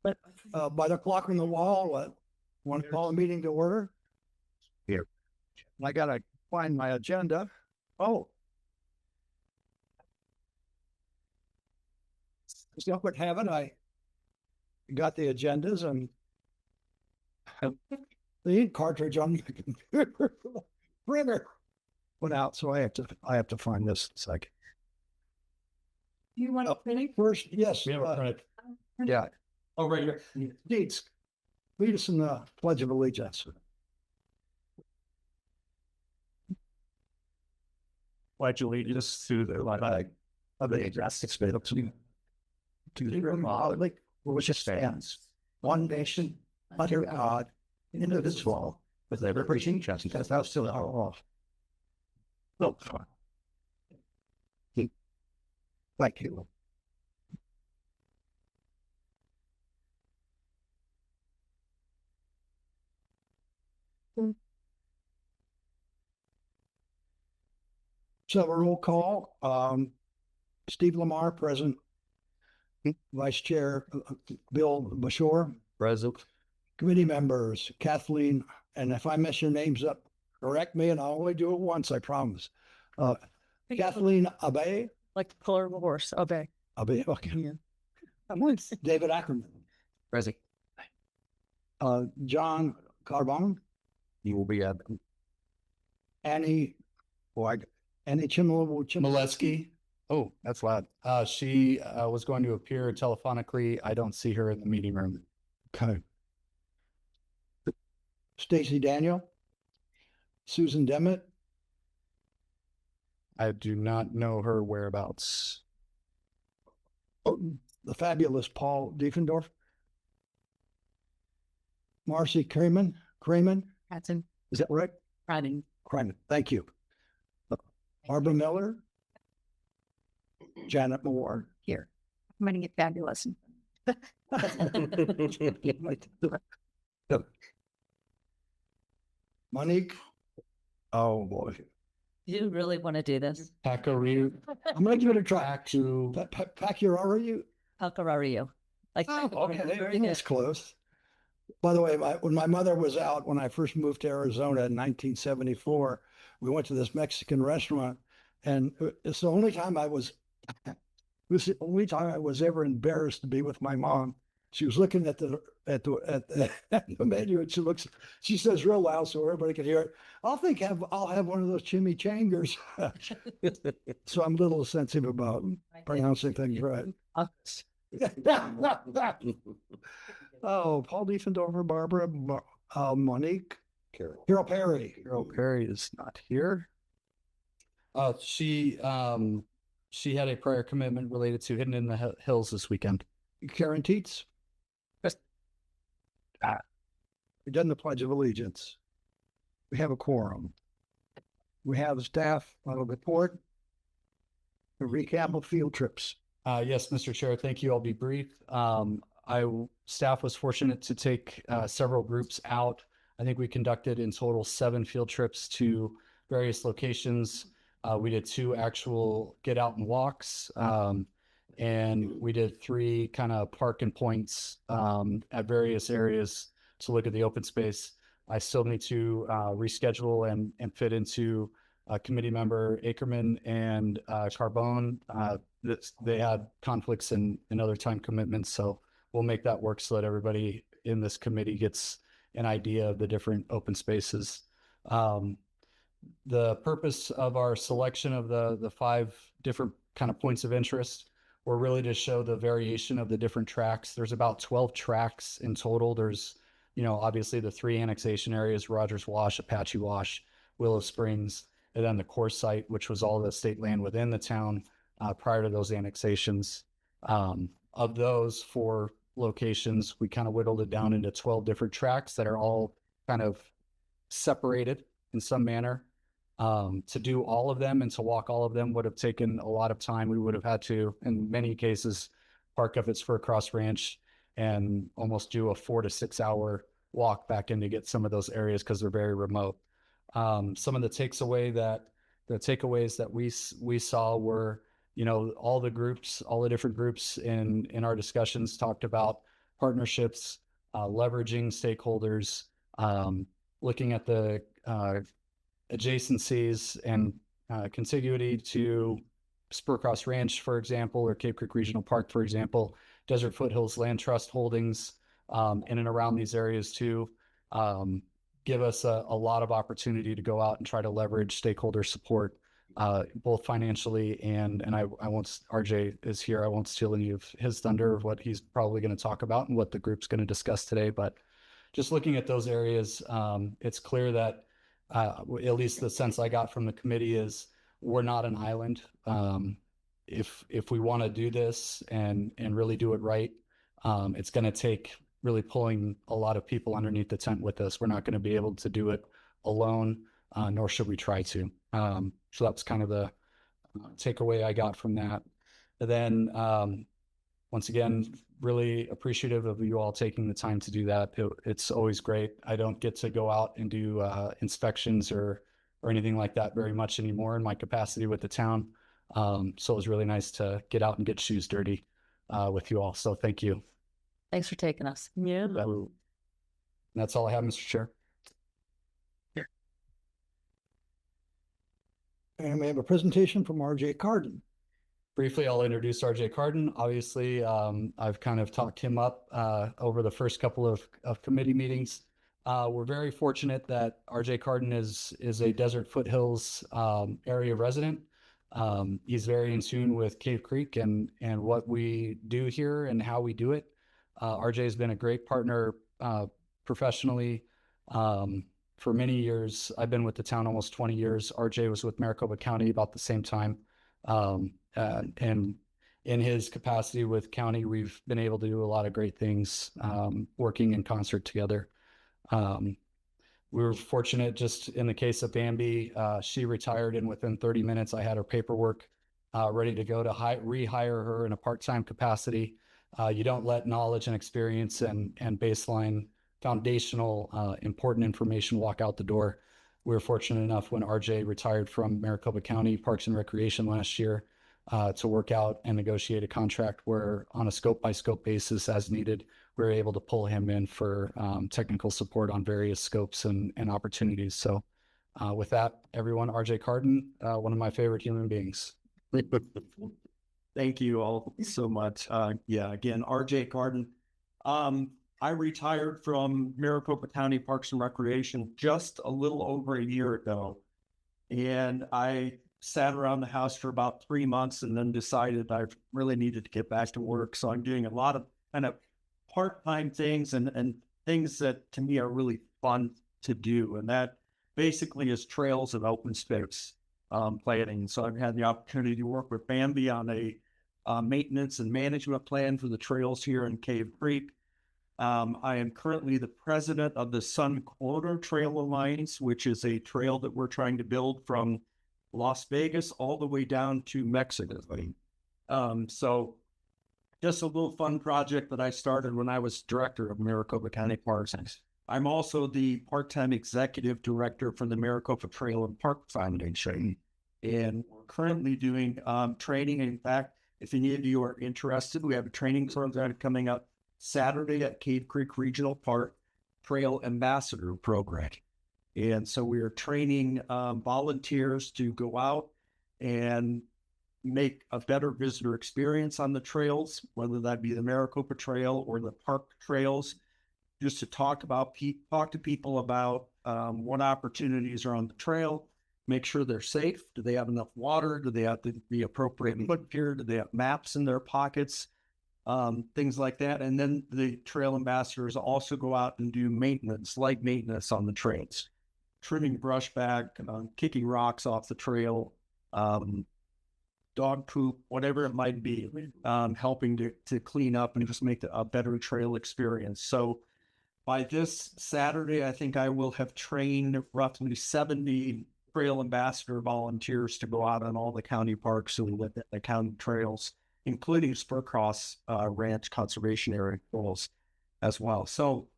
By the clock on the wall, want to call a meeting to order? Here. I gotta find my agenda. Oh. Still could have it. I got the agendas and the ink cartridge on the computer printer went out, so I have to find this second. Do you want to print first? Yes. We have a print. Yeah. Oh, right here. Deeds, lead us in the Pledge of Allegiance. Pledge allegiance to the flag Of the United States to the republic for which it stands, one nation, under God, indivisible, with liberty and justice. That's how still are off. No, thank you. So a roll call. Steve Lamar, present. Vice Chair Bill Bashore. Present. Committee members, Kathleen, and if I mess your names up, correct me, and I'll only do it once, I promise. Kathleen Abe. Like the color of a horse. Obey. Abe, okay. Yeah. David Ackerman. Present. John Carbone. You will be at Annie Molesky. Oh, that's loud. She was going to appear telephonically. I don't see her in the meeting room. Okay. Stacy Daniel. Susan Demmett. I do not know her whereabouts. The fabulous Paul Diefendorf. Marcy Kramen. Hudson. Is that right? Riding. Kramen. Thank you. Barbara Miller. Janet Moore. Here. I'm going to get fabulous. Monique. Oh boy. You really want to do this? Packaru. I'm gonna give it a try. Pacu. Pacquiao, are you? How are you? Like, Okay, that's close. By the way, when my mother was out, when I first moved to Arizona in 1974, we went to this Mexican restaurant, and it's the only time it was the only time I was ever embarrassed to be with my mom. She was looking at the menu, and she says real loud so everybody can hear it. I'll have one of those chimichangas. So I'm a little sensitive about pronouncing things right. Oh, Paul Diefendorfer, Barbara, Monique, Carol Perry. Carol Perry is not here. She had a prior commitment related to Hidden in the Hills this weekend. Karen Teets. We've done the Pledge of Allegiance. We have a quorum. We have the staff on a report, a recap of field trips. Yes, Mr. Chair, thank you. I'll be brief. Staff was fortunate to take several groups out. I think we conducted in total 7 field trips to various locations. We did 2 actual get out and walks, and we did 3 kind of park and points at various areas to look at the open space. I still need to reschedule and fit into committee member Ackerman and Carbone. They had conflicts and other time commitments, so we'll make that work so that everybody in this committee gets an idea of the different open spaces. The purpose of our selection of the 5 different kind of points of interest were really to show the variation of the different tracks. There's about 12 tracks in total. There's, obviously the 3 annexation areas, Rogers Wash, Apache Wash, Willow Springs, and then the core site, which was all the state land within the town prior to those annexations. Of those 4 locations, we kind of whittled it down into 12 different tracks that are all kind of separated in some manner. To do all of them and to walk all of them would have taken a lot of time. We would have had to, in many cases, park up at Spur Cross Ranch and almost do a 4 to 6 hour walk back in to get some of those areas because they're very remote. Some of the takeaways that we saw were, all the different groups in our discussions talked about partnerships, leveraging stakeholders, looking at the adjacencies and contiguity to Spurcross Ranch, for example, or Cape Creek Regional Park, for example, Desert Foothills Land Trust holdings in and around these areas too, give us a lot of opportunity to go out and try to leverage stakeholder support, both financially and I won't, RJ is here, I won't steal any of his thunder of what he's probably going to talk about and what the group's going to discuss today. But just looking at those areas, it's clear that at least the sense I got from the committee is we're not an island. If we want to do this and really do it right, it's going to take really pulling a lot of people underneath the tent with us. We're not going to be able to do it alone, nor should we try to. So that's kind of the takeaway I got from that. And then once again, really appreciative of you all taking the time to do that. It's always great. I don't get to go out and do inspections or anything like that very much anymore in my capacity with the town. So it was really nice to get out and get shoes dirty with you all. So thank you. Thanks for taking us. Yeah. That's all I have, Mr. Chair. And we have a presentation from RJ Carden. Briefly, I'll introduce RJ Carden. Obviously, I've kind of talked him up over the first couple of committee meetings. We're very fortunate that RJ Carden is a Desert Foothills area resident. He's very in tune with Cave Creek and what we do here and how we do it. RJ has been a great partner professionally for many years. I've been with the town almost 20 years. RJ was with Maricopa County about the same time. And in his capacity with county, we've been able to do a lot of great things working in concert together. We were fortunate just in the case of Bambi, she retired and within 30 minutes, I had her paperwork ready to go to rehire her in a part-time capacity. You don't let knowledge and experience and baseline foundational important information walk out the door. We were fortunate enough when RJ retired from Maricopa County Parks and Recreation last year to work out and negotiate a contract where on a scope by scope basis as needed, we were able to pull him in for technical support on various scopes and opportunities. So with that, everyone, RJ Carden, one of my favorite human beings. Thank you all so much. Again, RJ Carden. I retired from Maricopa County Parks and Recreation just a little over a year ago. And I sat around the house for about 3 months and then decided I really needed to get back to work. So I'm doing a lot of kind of part-time things and things that to me are really fun to do. And that basically is trails and open space planning. So I've had the opportunity to work with Bambi on a maintenance and management plan for the trails here in Cave Creek. I am currently the president of the Sun Corridor Trail Alliance, which is a trail that we're trying to build from Las Vegas all the way down to Mexico. So just a little fun project that I started when I was director of Maricopa County Parks. I'm also the part-time executive director for the Maricopa Trail and Park Foundation. And we're currently doing training. In fact, if any of you are interested, we have a training program coming up Saturday at Cave Creek Regional Park, Trail Ambassador Program. And so we are training volunteers to go out and make a better visitor experience on the trails, whether that be the Maricopa Trail or the park trails, just to talk to people about what opportunities are on the trail, make sure they're safe. Do they have enough water? Do they have the appropriate foot gear? Do they have maps in their pockets? Things like that. And then the trail ambassadors also go out and do maintenance, light maintenance on the trails, trimming brush back, kicking rocks off the trail, dog poop, whatever it might be, helping to clean up and just make a better trail experience. So by this Saturday, I think I will have trained roughly 70 trail ambassador volunteers to go out on all the county parks and the county trails, including Spurcross Ranch Conservation Area goals as well. So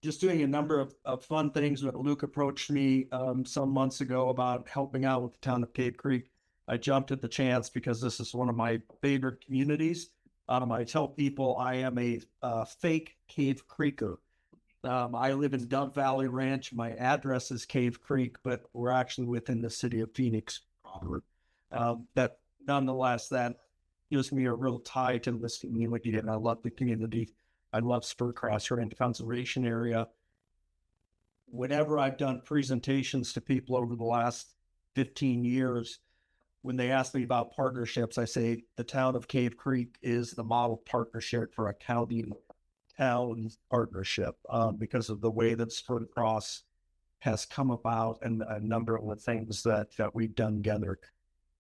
just doing a number of fun things. Luke approached me some months ago about helping out with the town of Cave Creek. I jumped at the chance because this is one of my favorite communities. I tell people I am a fake Cave Creeker. I live in Dove Valley Ranch. My address is Cave Creek, but we're actually within the city of Phoenix proper. That nonetheless, that gives me a real tie to this community, and I love the community. I love Spur Cross Ranch Conservation Area. Whenever I've done presentations to people over the last 15 years, when they ask me about partnerships, I say the town of Cave Creek is the model partnership for a county town partnership because of the way that Spur Cross has come about and a number of the things that we've done together.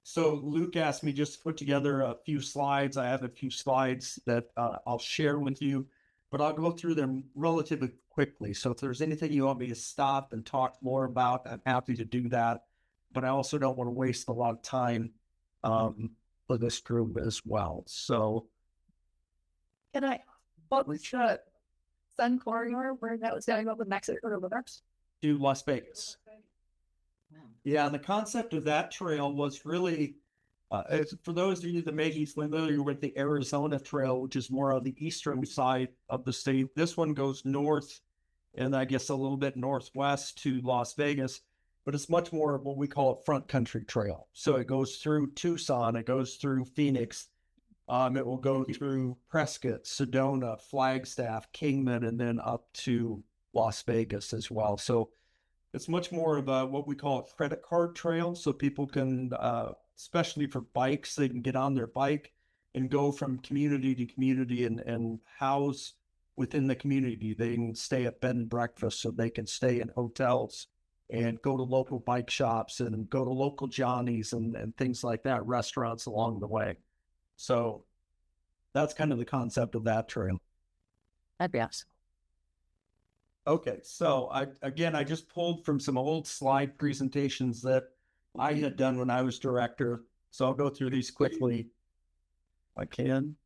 So Luke asked me just to put together a few slides. I have a few slides that I'll share with you, but I'll go through them relatively quickly. So if there's anything you want me to stop and talk more about, I'm happy to do that. But I also don't want to waste a lot of time for this group as well. So What was the Sun Corridor where that was going to go with Mexico to the next? to Las Vegas. Yeah, the concept of that trail was really, for those of you that may be familiar with the Arizona Trail, which is more on the eastern side of the state. This one goes north and I guess a little bit northwest to Las Vegas, but it's much more of what we call a front country trail. So it goes through Tucson, it goes through Phoenix, it will go through Prescott, Sedona, Flagstaff, Kingman, and then up to Las Vegas as well. So it's much more of a, what we call a credit card trail. So people can, especially for bikes, they can get on their bike and go from community to community and house within the community. They can stay at bed and breakfast, so they can stay in hotels and go to local bike shops and go to local Johnny's and things like that, restaurants along the way. So that's kind of the concept of that trail. That'd be awesome. Okay, so I just pulled from some old slide presentations that I had done when I was director. So I'll go through these quickly if I can.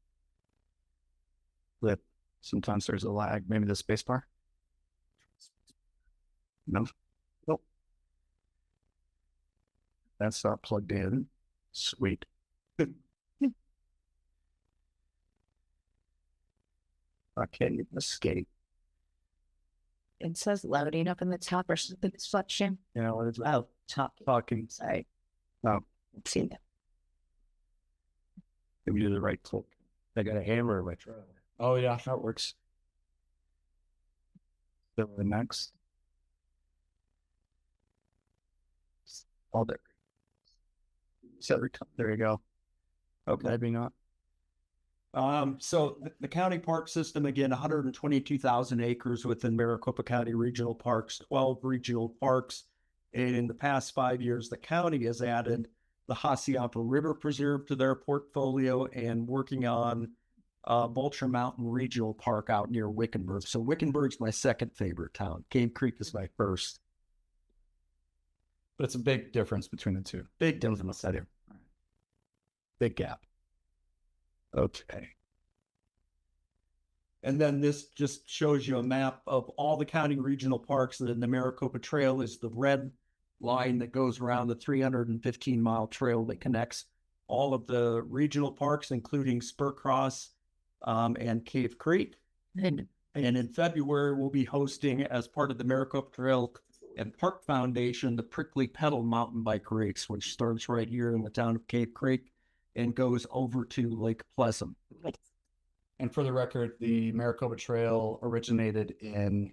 But sometimes there's a lag. Maybe the space bar. No. Nope. That's not plugged in. Sweet. I can't even escape. It says loading up in the top or something. It's flashing. You know what it's Oh, top. talking. Sorry. Oh. See that. If you do the right click. I got a hammer in my truck. Oh yeah. That works. So the next. All there. So there you go. Okay. Maybe not. So the county park system, again, 122,000 acres within Maricopa County Regional Parks, 12 regional parks. And in the past 5 years, the county has added the Hassayampa River Preserve to their portfolio and working on Vulture Mountain Regional Park out near Wickenburg. So Wickenburg's my second favorite town. Cave Creek is my first. But it's a big difference between the two. Big difference there. Big gap. Okay. And then this just shows you a map of all the county regional parks. And then the Maricopa Trail is the red line that goes around the 315-mile trail that connects all of the regional parks, including Spur Cross and Cave Creek. And in February, we'll be hosting, as part of the Maricopa Trail and Park Foundation, the Prickly Petal Mountain Bike Race, which starts right here in the town of Cave Creek and goes over to Lake Pleasant. And for the record, the Maricopa Trail originated in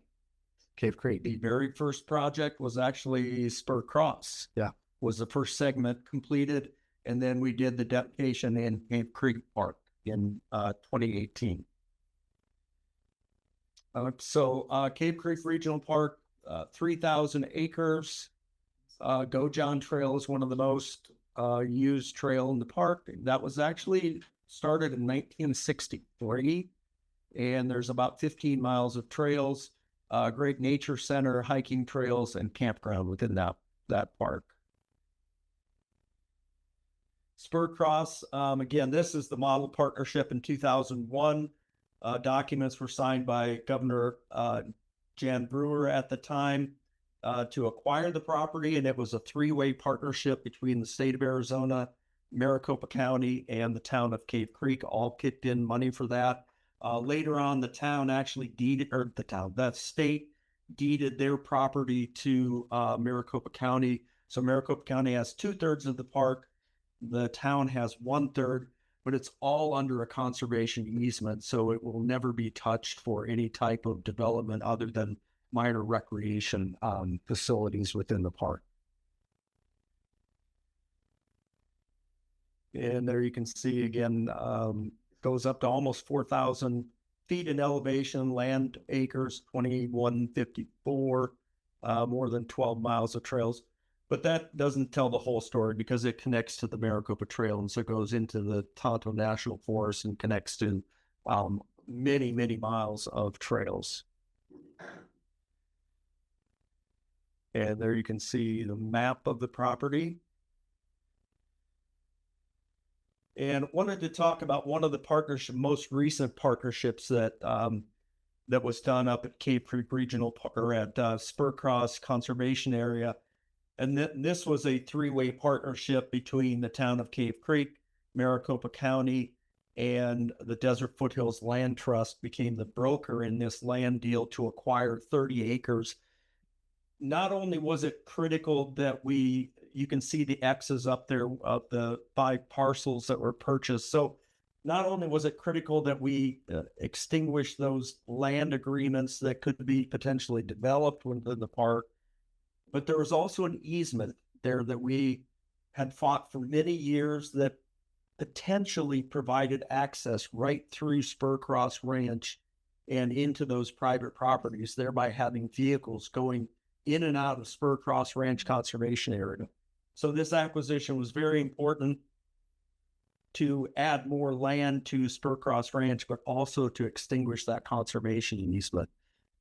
Cave Creek. The very first project was actually Spur Cross. Yeah. Was the first segment completed. And then we did the dedication in Cave Creek Park in 2018. Cave Creek Regional Park, 3,000 acres. Go John Trail is one of the most used trail in the park. That was actually started in 1963, and there's about 15 miles of trails, great nature center, hiking trails, and campground within that park. Spur Cross, again, this is the model partnership in 2001. Documents were signed by Governor Jan Brewer at the time to acquire the property, and it was a three-way partnership between the state of Arizona, Maricopa County and the town of Cave Creek all kicked in money for that. Later on, the town actually deeded, or that state deeded their property to Maricopa County. So Maricopa County has 2/3 of the park. The town has 1/3, but it's all under a conservation easement. So it will never be touched for any type of development other than minor recreation facilities within the park. And there you can see again, goes up to almost 4,000 feet in elevation, land acres, 2,154, more than 12 miles of trails. But that doesn't tell the whole story because it connects to the Maricopa Trail. And so it goes into the Tonto National Forest and connects to many, many miles of trails. And there you can see the map of the property. And wanted to talk about one of the most recent partnerships that that was done up at Cave Creek Regional Park, or at Spur Cross Conservation Area. And this was a 3-way partnership between the town of Cave Creek, Maricopa County, and the Desert Foothills Land Trust became the broker in this land deal to acquire 30 acres. Not only was it critical that you can see the X's up there of the 5 parcels that were purchased. So not only was it critical that we extinguish those land agreements that could be potentially developed within the park, but there was also an easement there that we had fought for many years that potentially provided access right through Spur Cross Ranch and into those private properties, thereby having vehicles going in and out of Spur Cross Ranch Conservation Area. So this acquisition was very important to add more land to Spur Cross Ranch, but also to extinguish that conservation easement.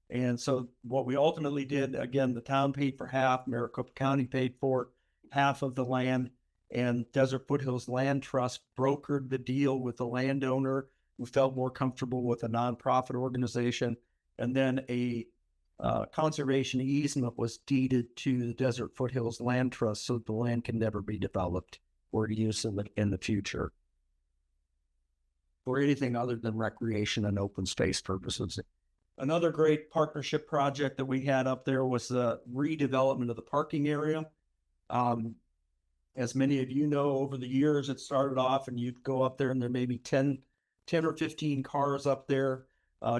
And so what we ultimately did, again, the town paid for half, Maricopa County paid for half of the land, and Desert Foothills Land Trust brokered the deal with the landowner who felt more comfortable with a nonprofit organization. And then a conservation easement was deeded to the Desert Foothills Land Trust so the land can never be developed or used in the future for anything other than recreation and open space purposes. Another great partnership project that we had up there was the redevelopment of the parking area. As many of you know, over the years, it started off and you'd go up there and there may be 10 or 15 cars up there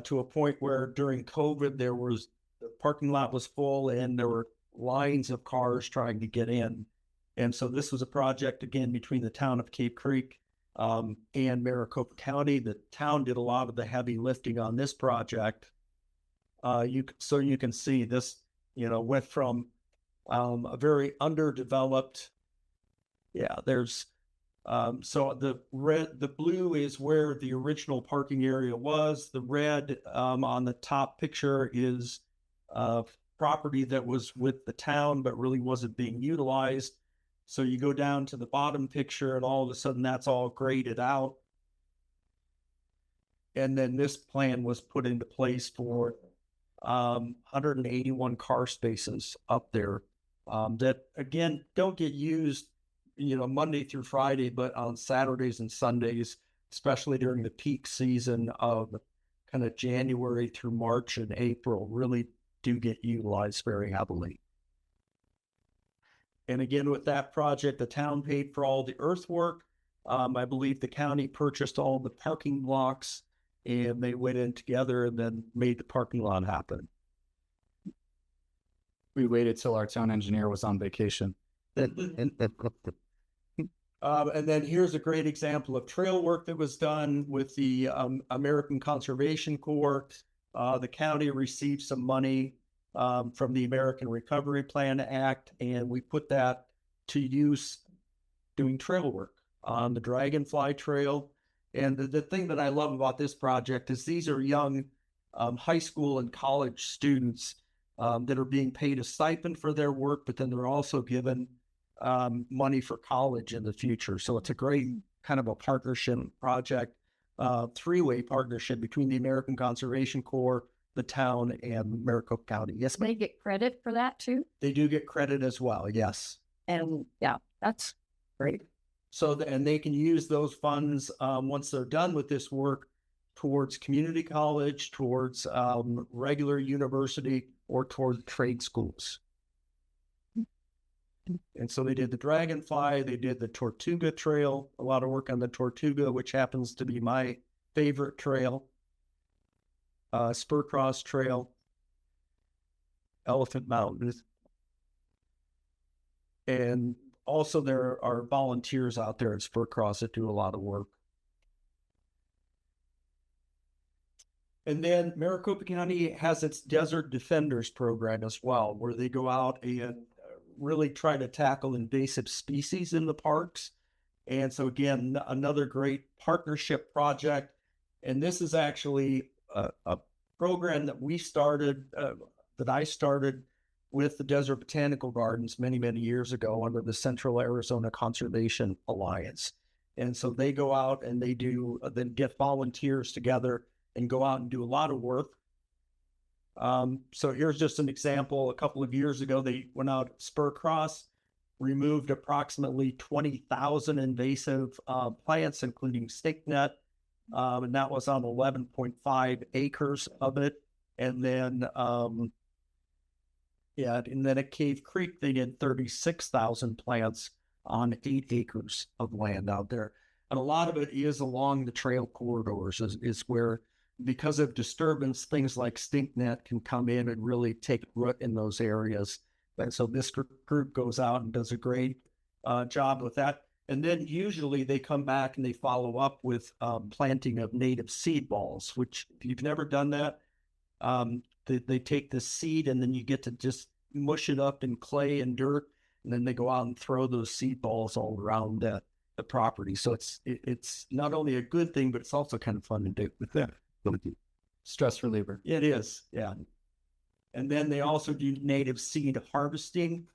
to a point where during COVID, the parking lot was full and there were lines of cars trying to get in. And so this was a project, again, between the town of Cave Creek and Maricopa County. The town did a lot of the heavy lifting on this project. You can see this, went from a very underdeveloped. There's so the blue is where the original parking area was. The red on the top picture is property that was with the town but really wasn't being utilized. So you go down to the bottom picture and all of a sudden that's all graded out. And then this plan was put into place for 181 car spaces up there that, again, don't get used, Monday through Friday, but on Saturdays and Sundays, especially during the peak season of kind of January through March and April, really do get utilized very heavily. And again, with that project, the town paid for all the earthwork. I believe the county purchased all the parking blocks and they went in together and then made the parking lot happen. We waited till our town engineer was on vacation. And then here's a great example of trail work that was done with the American Conservation Corps. The county received some money from the American Recovery Plan Act, and we put that to use doing trail work on the Dragonfly Trail. And the thing that I love about this project is these are young high school and college students that are being paid a stipend for their work, but then they're also given money for college in the future. So it's a great kind of a partnership project, 3-way partnership between the American Conservation Corps, the town, and Maricopa County. Yes, They get credit for that too. they do get credit as well. Yes. And yeah, that's great. and they can use those funds, once they're done with this work, towards community college, towards regular university, or towards trade schools. And so they did the Dragonfly, they did the Tortuga Trail, a lot of work on the Tortuga, which happens to be my favorite trail. Spur Cross Trail, Elephant Mountain. And also there are volunteers out there at Spur Cross that do a lot of work. And then Maricopa County has its Desert Defenders program as well, where they go out and really try to tackle invasive species in the parks. And so again, another great partnership project. And this is actually a program that we started, that I started with the Desert Botanical Gardens many, many years ago under the Central Arizona Conservation Alliance. And so they go out and they do, then get volunteers together and go out and do a lot of work. So here's just an example. A couple of years ago, they went out at Spur Cross, removed approximately 20,000 invasive plants, including stinknet, and that was on 11.5 acres of it. And then, and then at Cave Creek, they did 36,000 plants on 8 acres of land out there. And a lot of it is along the trail corridors, is where, because of disturbance, things like stinknet can come in and really take root in those areas. And so this group goes out and does a great job with that. And then usually they come back and they follow up with planting of native seed balls, which if you've never done that, they take the seed and then you get to just mush it up in clay and dirt. And then they go out and throw those seed balls all around the property. So it's not only a good thing, but it's also kind of fun to do with them. Stress reliever. It is, yeah. And then they also do native seed harvesting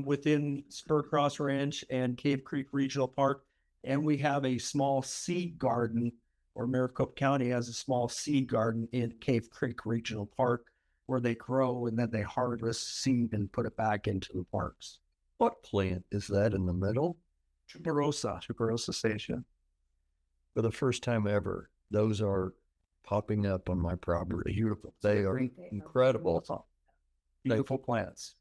within Spur Cross Ranch and Cave Creek Regional Park. And we have a small seed garden, or Maricopa County has a small seed garden in Cave Creek Regional Park, where they grow and then they harvest seed and put it back into the parks. What plant is that in the middle? Tuberosa. Tuberosa Station. For the first time ever, those are popping up on my property. Beautiful. They are incredible. Beautiful plants.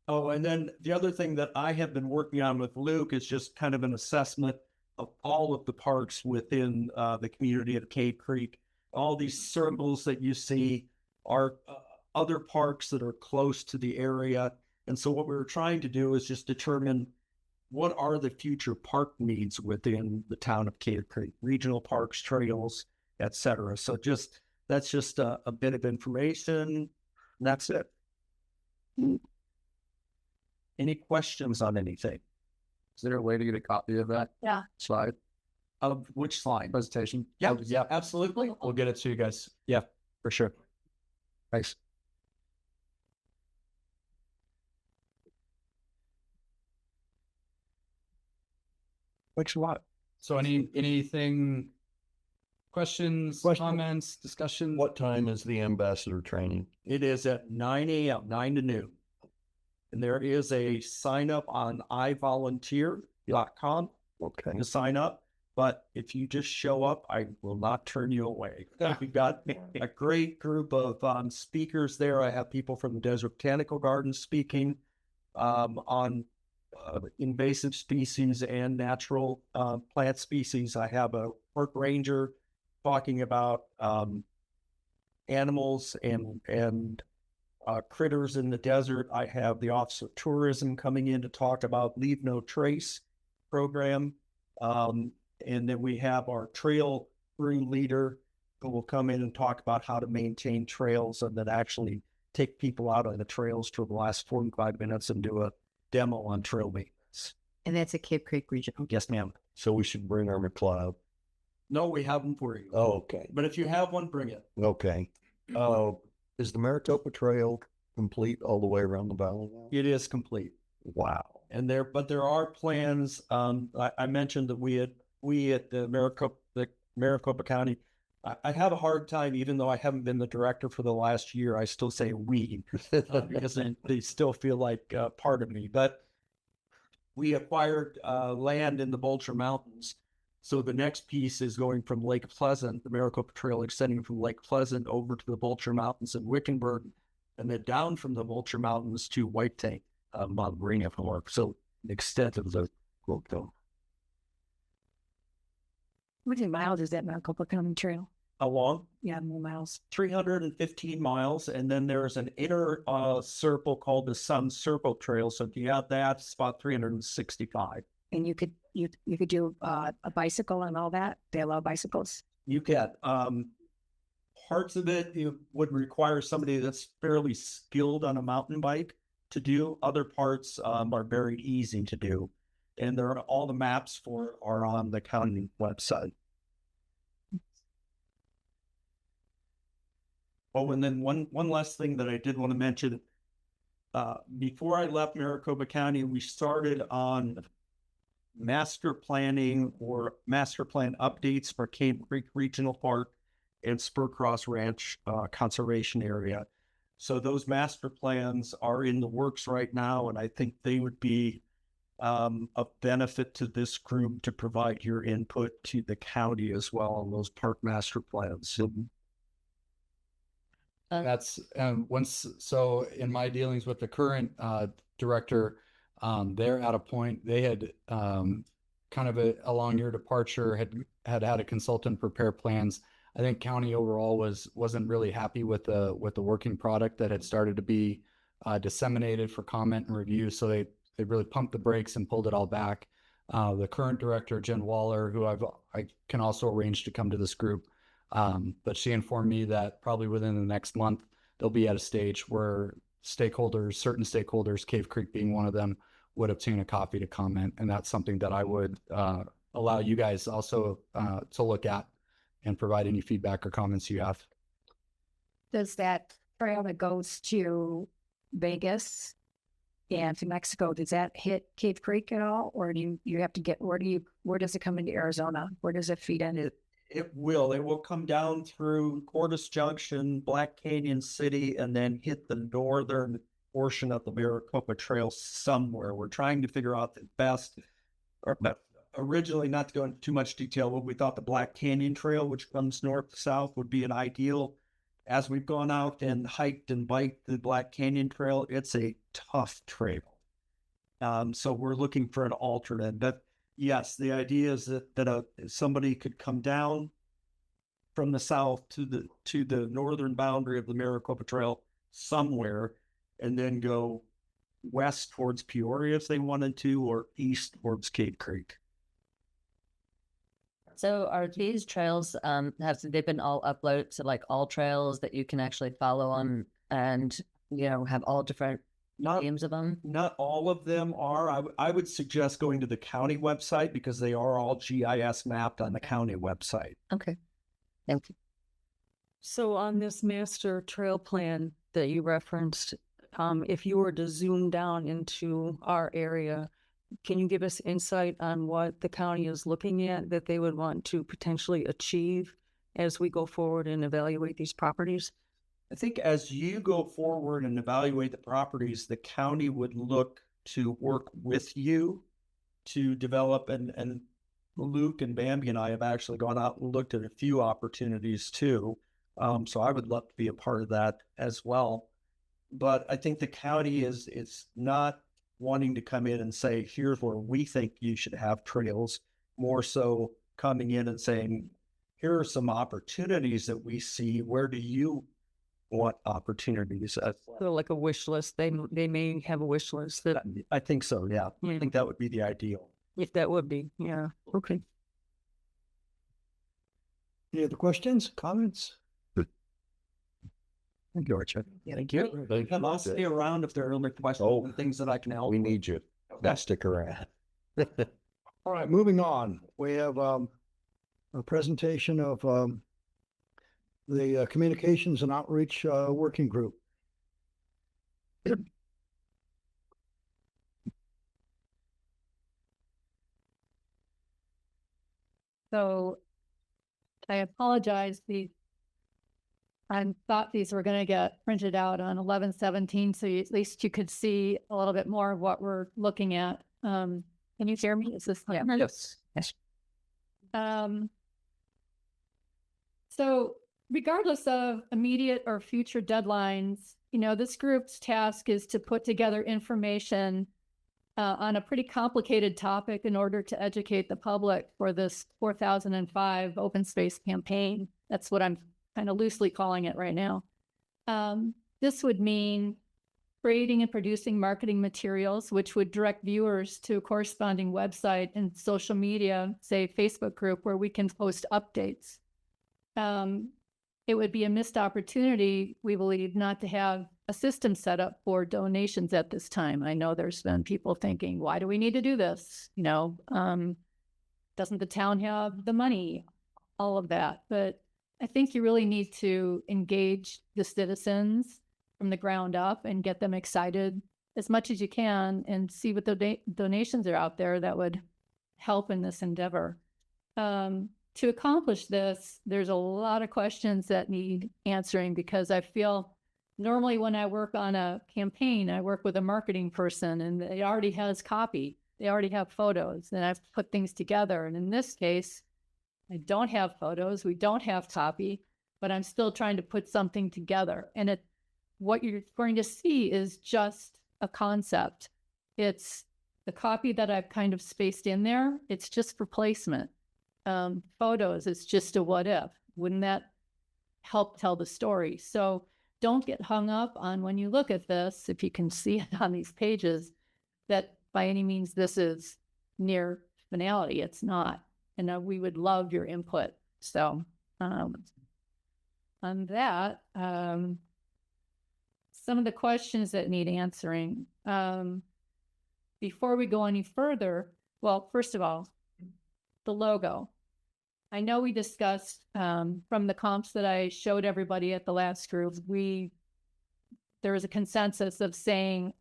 Oh, and then the other thing that I have been working on with Luke is just kind of an assessment of all of the parks within the community of Cave Creek. All these circles that you see are other parks that are close to the area. And so what we were trying to do is just determine what are the future park needs within the town of Cave Creek, regional parks, trails, etc. So that's just a bit of information. That's it. Any questions on anything? Is there a way to get a copy of that? Yeah. Slide Of which slide? presentation? Yeah, yeah. absolutely. We'll get it to you guys. Yeah, for sure. Thanks. Which lot? So anything, questions, comments, discussion? What time is the ambassador training? It is at 9 a.m., 9 to noon. And there is a sign up on ivolunteer.com Okay. to sign up. But if you just show up, I will not turn you away. We've got a great group of speakers there. I have people from the Desert Botanical Gardens speaking on invasive species and natural plant species. I have a park ranger talking about animals and critters in the desert. I have the Office of Tourism coming in to talk about Leave No Trace program. And then we have our trail crew leader who will come in and talk about how to maintain trails and then actually take people out on the trails for the last 45 minutes and do a demo on trail maintenance. And that's at Cave Creek Regional. Yes, ma'am. So we should bring our McLeod. No, we have them for you. Oh, okay. But if you have one, bring it. Okay. Is the Maricopa Trail complete all the way around the valley now? It is complete. Wow. And there are plans. I mentioned that we at the Maricopa County, I have a hard time, even though I haven't been the director for the last year, I still say we, because they still feel like part of me. But we acquired land in the Vulture Mountains. So the next piece is going from Lake Pleasant, the Maricopa Trail extending from Lake Pleasant over to the Vulture Mountains in Wickenburg, and then down from the Vulture Mountains to White Tank, Mount Marina for so the extent of the road though. How many miles is that Maricopa County Trail? Along Yeah, more miles. 315 miles, and then there's an inner circle called the Sun Circle Trail. So if you add that, it's about 365. And you could do a bicycle and all that. They allow bicycles. You get parts of it you would require somebody that's fairly skilled on a mountain bike to do. Other parts are very easy to do, and there are all the maps for are on the county website. Oh, and then one last thing that I did want to mention. Before I left Maricopa County, we started on master planning or master plan updates for Cave Creek Regional Park and Spur Cross Ranch Conservation Area. So those master plans are in the works right now, and I think they would be of benefit to this group to provide your input to the county as well on those park master plans. That's so in my dealings with the current director, they're at a point they had kind of along your departure had a consultant prepare plans. I think county overall wasn't really happy with the working product that had started to be disseminated for comment and review. So they really pumped the brakes and pulled it all back. The current director, Jen Waller, who I can also arrange to come to this group, but she informed me that probably within the next month they'll be at a stage where certain stakeholders, Cave Creek being one of them, would obtain a copy to comment, and that's something that I would allow you guys also to look at and provide any feedback or comments you have. Does that trail that goes to Vegas and to Mexico, does that hit Cave Creek at all? Or do you have to get, where does it come into Arizona? Where does it feed in? It will come down through Cordes Junction, Black Canyon City, and then hit the northern portion of the Maricopa Trail somewhere. We're trying to figure out the best, or originally, not to go into too much detail, but we thought the Black Canyon Trail, which comes north to south, would be an ideal. As we've gone out and hiked and biked the Black Canyon Trail, it's a tough trail. So we're looking for an alternate. But yes, the idea is that somebody could come down from the south to the northern boundary of the Maricopa Trail somewhere, and then go west towards Peoria if they wanted to, or east towards Cave Creek. So are these trails, have they been all uploaded to like all trails that you can actually follow on and, have all different names of them? Not all of them are. I would suggest going to the county website because they are all GIS mapped on the county website. Okay. Thank you. So on this master trail plan that you referenced, if you were to zoom down into our area, can you give us insight on what the county is looking at that they would want to potentially achieve as we go forward and evaluate these properties? I think as you go forward and evaluate the properties, the county would look to work with you to develop, and Luke and Bambi and I have actually gone out and looked at a few opportunities too. So I would love to be a part of that as well. But I think the county is not wanting to come in and say, here's where we think you should have trails, more so coming in and saying, here are some opportunities that we see. Where do you want opportunities? So like a wish list, they may have a wish list that, I think so, yeah. I think that would be the ideal. if that would be, yeah, okay. Any other questions, comments? Thank you, Archie. Thank you. I'll stay around if there are other questions and things that I can help We with. need you. Now stick around. All right, moving on. We have a presentation of the Communications and Outreach Working Group. So I apologize. I thought these were going to get printed out on 11/17, so at least you could see a little bit more of what we're looking at. Can you hear me? Is this? Yeah. Yes. Um, so regardless of immediate or future deadlines, this group's task is to put together information on a pretty complicated topic in order to educate the public for this 4005 open space campaign. That's what I'm kind of loosely calling it right now. This would mean creating and producing marketing materials, which would direct viewers to a corresponding website and social media, say Facebook group, where we can post updates. It would be a missed opportunity, we believe, not to have a system set up for donations at this time. I know there's been people thinking, why do we need to do this? Doesn't the town have the money? All of that. But I think you really need to engage the citizens from the ground up and get them excited as much as you can and see what the donations are out there that would help in this endeavor. To accomplish this, there's a lot of questions that need answering because I feel normally when I work on a campaign, I work with a marketing person and they already has copy. They already have photos and I've put things together. And in this case, I don't have photos. We don't have copy, but I'm still trying to put something together. And what you're going to see is just a concept. It's the copy that I've kind of spaced in there. It's just for placement. Photos, it's just a what if. Wouldn't that help tell the story? So don't get hung up on when you look at this, if you can see it on these pages, that by any means this is near finality. It's not. And we would love your input. So on that, some of the questions that need answering. Before we go any further, well, first of all, the logo. I know we discussed from the comps that I showed everybody at the last group, there was a consensus of saying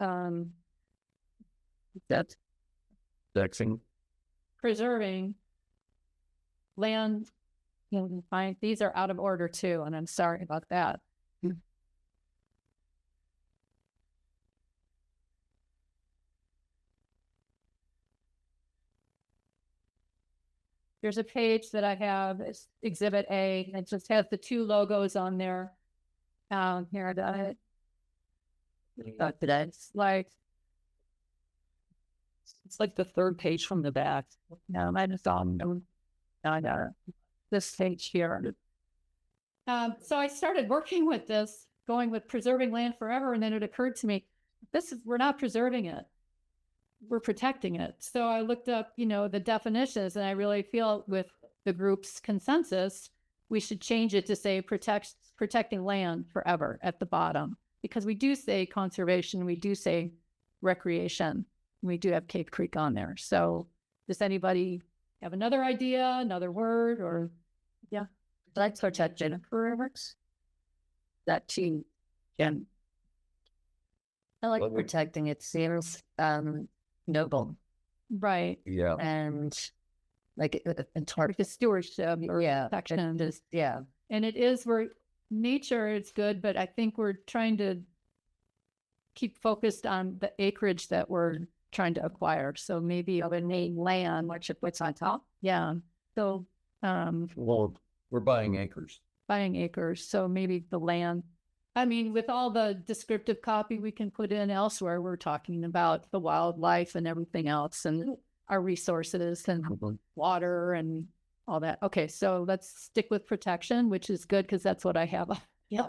that Dexing. preserving land, fine, these are out of order too, and I'm sorry about that. There's a page that I have, it's Exhibit A, and it just has the two logos on there. Here, It's like the third page from the back. no, I just saw this page here. So I started working with this, going with preserving land forever, and then it occurred to me, we're not preserving it. We're protecting it. So I looked up, the definitions, and I really feel with the group's consensus, we should change it to say protecting land forever at the bottom, because we do say conservation, we do say recreation, we do have Cave Creek on there. So does anybody have another idea, another word, or Like protection forever. that team? Jen? I like Well, we- protecting. It seems noble Right. Yeah. and like it's hard. Like the stewardship or Yeah, protection. just yeah. And it is where nature is good, but I think we're trying to keep focused on the acreage that we're trying to acquire. So maybe of a name land, what's on top. Yeah. So Well, we're buying acres. buying acres. So maybe the land. I mean, with all the descriptive copy we can put in elsewhere, we're talking about the wildlife and everything else and our resources and water and all that. Okay, so let's stick with protection, which is good because that's what I have. Yeah.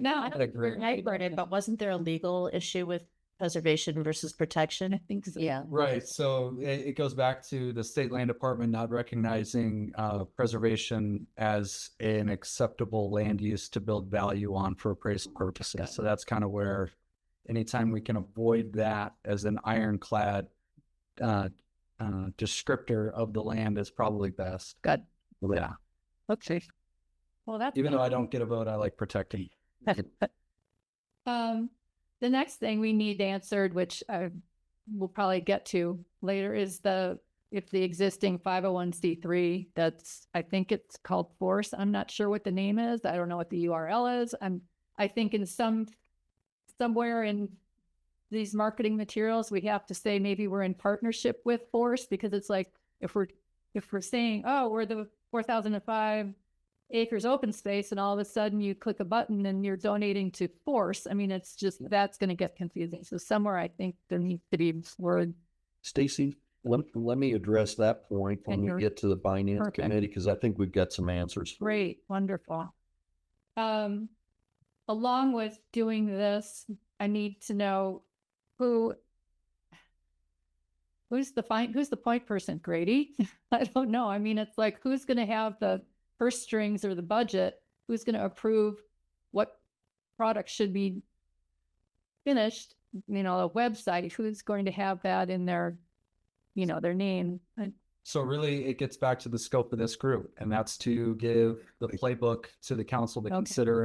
Now, I'd agree. But wasn't there a legal issue with preservation versus protection? I think so. Yeah. Right. So it goes back to the state land department not recognizing preservation as an acceptable land use to build value on for appraisal purposes. So that's kind of where anytime we can avoid that as an ironclad descriptor of the land is probably best. Good. Yeah. Okay. Well, that's Even though I don't get a vote, I like protecting. the next thing we need answered, which I will probably get to later, is if the existing 501c3, I think it's called Force. I'm not sure what the name is. I don't know what the URL is. I think in somewhere in these marketing materials, we have to say maybe we're in partnership with Force, because it's like, if we're saying, oh, we're the 4,005 acres open space, and all of a sudden you click a button and you're donating to Force. I mean, it's just, that's going to get confusing. So somewhere I think there needs to be word. Stacy, let me address that point when And we you're- get to the finance Perfect. committee, because I think we've got some answers. Great, wonderful. Along with doing this, I need to know who's the point person, Grady? I don't know. I mean, it's like, who's going to have the purse strings or the budget? Who's going to approve what products should be finished? You know, a website, who's going to have that in their, you know, their name? So really, it gets back to the scope of this group, and that's to give the playbook to the council to Okay. consider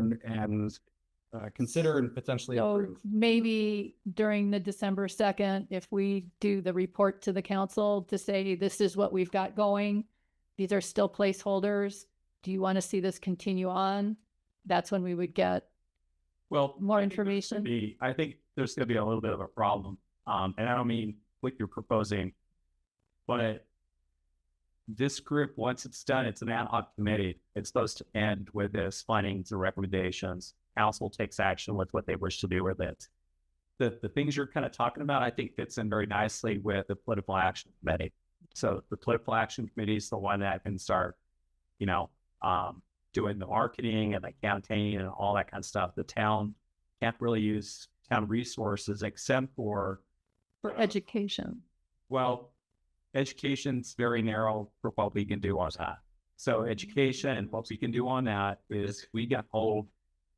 and potentially So approve. maybe during the December 2nd, if we do the report to the council to say, this is what we've got going, these are still placeholders. Do you want to see this continue on? That's when we would get Well, more I think there's gonna information. I think there's going to be a little bit of a problem. And I don't mean what you're proposing, but this group, once it's done, it's an ad hoc committee. It's supposed to end with this findings and recommendations. Council takes action with what they wish to do with it. The things you're kind of talking about, I think fits in very nicely with the political action committee. So the political action committee is the one that can start, you know, doing the marketing and the campaign and all that kind of stuff. The town can't really use town resources except for, Education. well, education's very narrow for what we can do on that. So education and what we can do on that is we can hold,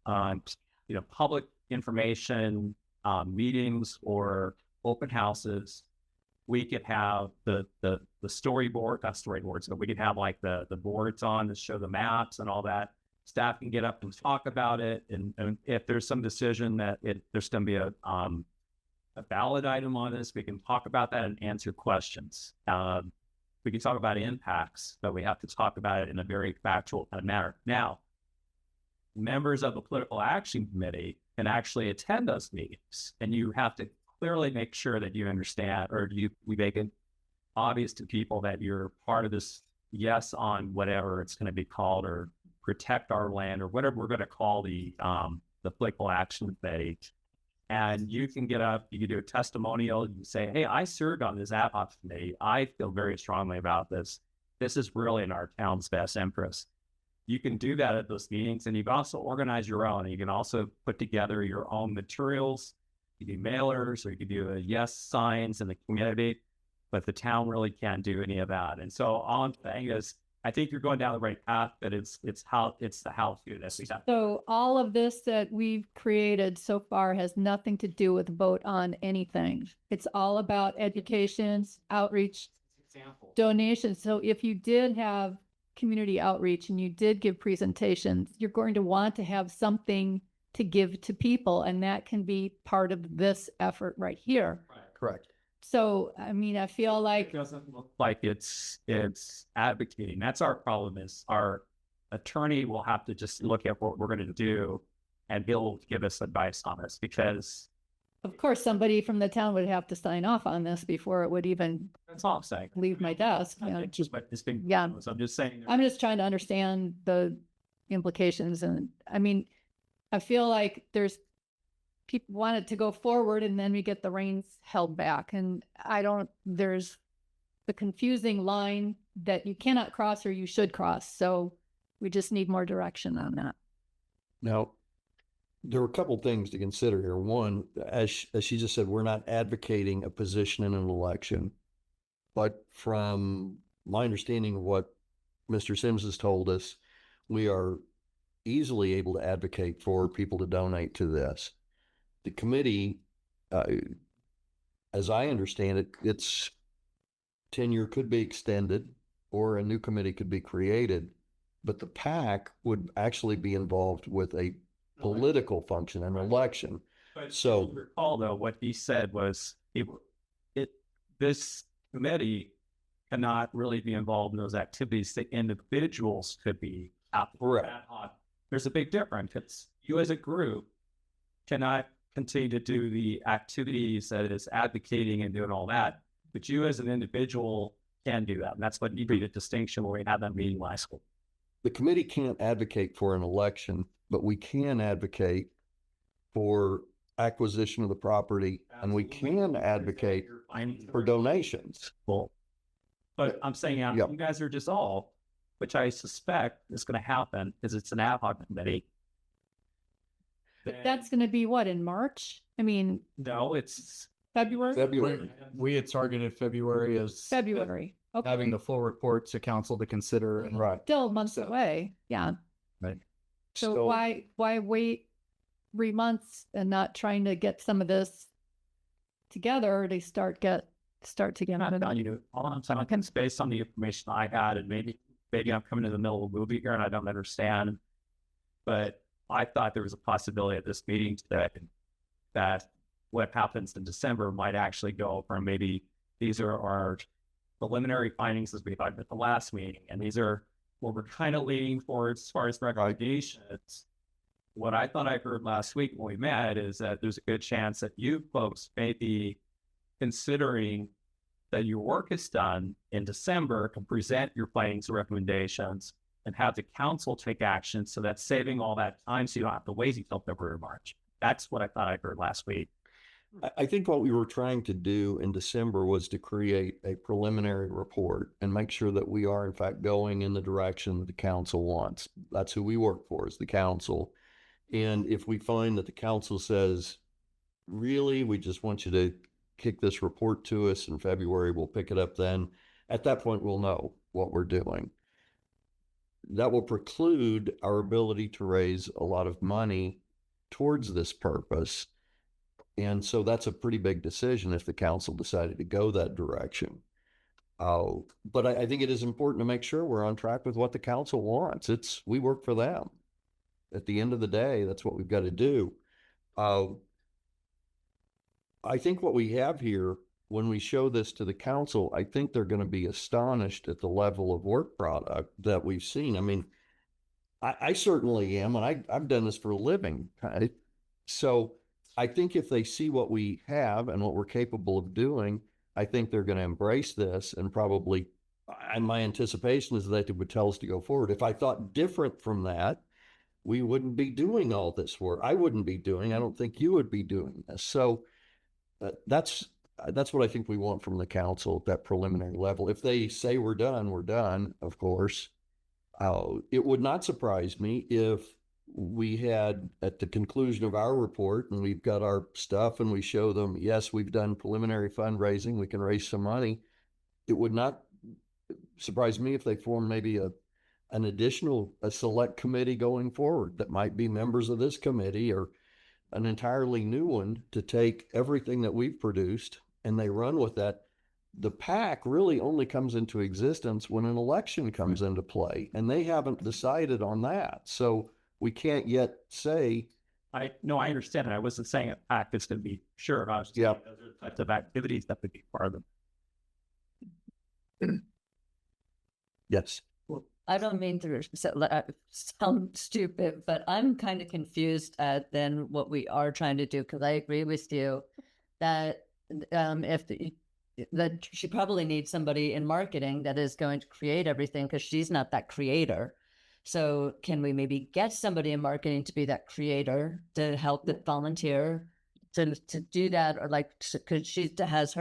you know, public information, meetings or open houses. We could have the storyboard, not storyboards, but we could have like the boards on to show the maps and all that. Staff can get up and talk about it. And if there's some decision that there's going to be a ballot item on this, we can talk about that and answer questions. We can talk about impacts, but we have to talk about it in a very factual kind of manner. Now, members of the political action committee can actually attend those meetings, and you have to clearly make sure that you understand, or we make it obvious to people that you're part of this yes on whatever it's going to be called, or protect our land, or whatever we're going to call the political action committee. And you can get up, you can do a testimonial, you can say, hey, I served on this ad hoc committee. I feel very strongly about this. This is really in our town's best interest. You can do that at those meetings, and you can also organize your own. You can also put together your own materials. You can do mailers, or you can do yes signs in the community, but the town really can't do any of that. And so all I'm saying is, I think you're going down the right path, but it's the how to do this. So all of this that we've created so far has nothing to do with vote on anything. It's all about education, outreach, donations. So if you did have community outreach and you did give presentations, you're going to want to have something to give to people, and that can be part of this effort right here. Correct. So, I mean, I feel like It doesn't look like it's advocating. That's our problem, is our attorney will have to just look at what we're going to do, and he'll give us advice on this, because of course, somebody from the town would have to sign off on this before it would even that's all I'm saying. leave my desk. You know. It's just what this thing. Yeah. So I'm just saying. I'm just trying to understand the implications. And I mean, I feel like there's people want it to go forward, and then we get the reins held back. And there's the confusing line that you cannot cross or you should cross. So we just need more direction on that. Now, there are a couple things to consider here. One, as she just said, we're not advocating a position in an election, but from my understanding of what Mr. Sims has told us, we are easily able to advocate for people to donate to this. The committee, as I understand it, its tenure could be extended or a new committee could be created, but the PAC would actually be involved with a political function, an election. But So- if you recall, though, what he said was this committee cannot really be involved in those activities that individuals could be out. Correct. There's a big difference. It's you as a group cannot continue to do the activities that is advocating and doing all that. But you as an individual can do that. And that's what you be the distinction when we had that meeting last week. The committee can't advocate for an election, but we can advocate for acquisition of the property, and we can advocate for donations. Well, but I'm saying, Yep. you guys are dissolved, which I suspect is going to happen because it's an ad hoc committee. But that's gonna be what, in March? I mean, No, it's February? February. We had targeted February as February. Okay, having the full report to council to consider. And Right. still months So- away. Yeah. Right. So why wait 3 months and not trying to get some of this together to start to get out of not you. All I'm saying is based on the information I had, and maybe I'm coming in the middle of a movie here and I don't understand, but I thought there was a possibility at this meeting today that what happens in December might actually go from maybe these are our preliminary findings as we talked at the last meeting, and these are what we're kind of leaning for as far as recommendations. What I thought I heard last week when we met is that there's a good chance that you folks may be considering that your work is done in December to present your findings and recommendations and have the council take action. So that's saving all that time so you don't have to wait until February or March. That's what I thought I heard last week. I think what we were trying to do in December was to create a preliminary report and make sure that we are in fact going in the direction that the council wants. That's who we work for, is the council. And if we find that the council says, really, we just want you to kick this report to us in February, we'll pick it up then. At that point, we'll know what we're doing. That will preclude our ability to raise a lot of money towards this purpose. And so that's a pretty big decision if the council decided to go that direction. But I think it is important to make sure we're on track with what the council wants. We work for them. At the end of the day, that's what we've got to do. I think what we have here, when we show this to the council, I think they're going to be astonished at the level of work product that we've seen. I mean, I certainly am, and I've done this for a living. So I think if they see what we have and what we're capable of doing, I think they're going to embrace this and probably, and my anticipation is that they would tell us to go forward. If I thought different from that, we wouldn't be doing all this work. I wouldn't be doing, I don't think you would be doing this. So that's what I think we want from the council at that preliminary level. If they say we're done, of course. It would not surprise me if we had, at the conclusion of our report, and we've got our stuff and we show them, yes, we've done preliminary fundraising, we can raise some money. It would not surprise me if they form maybe a select committee going forward that might be members of this committee or an entirely new one to take everything that we've produced and they run with that. The PAC really only comes into existence when an election comes into play, and they haven't decided on that. So we can't yet say. I understand it. I wasn't saying a PAC is going to be sure. I was saying those are the types of activities that would be part of them. Yes. I don't mean to sound stupid, but I'm kind of confused at then what we are trying to do, because I agree with you that that she probably needs somebody in marketing that is going to create everything, because she's not that creator. So can we maybe get somebody in marketing to be that creator, to help the volunteer to do that? Or because she has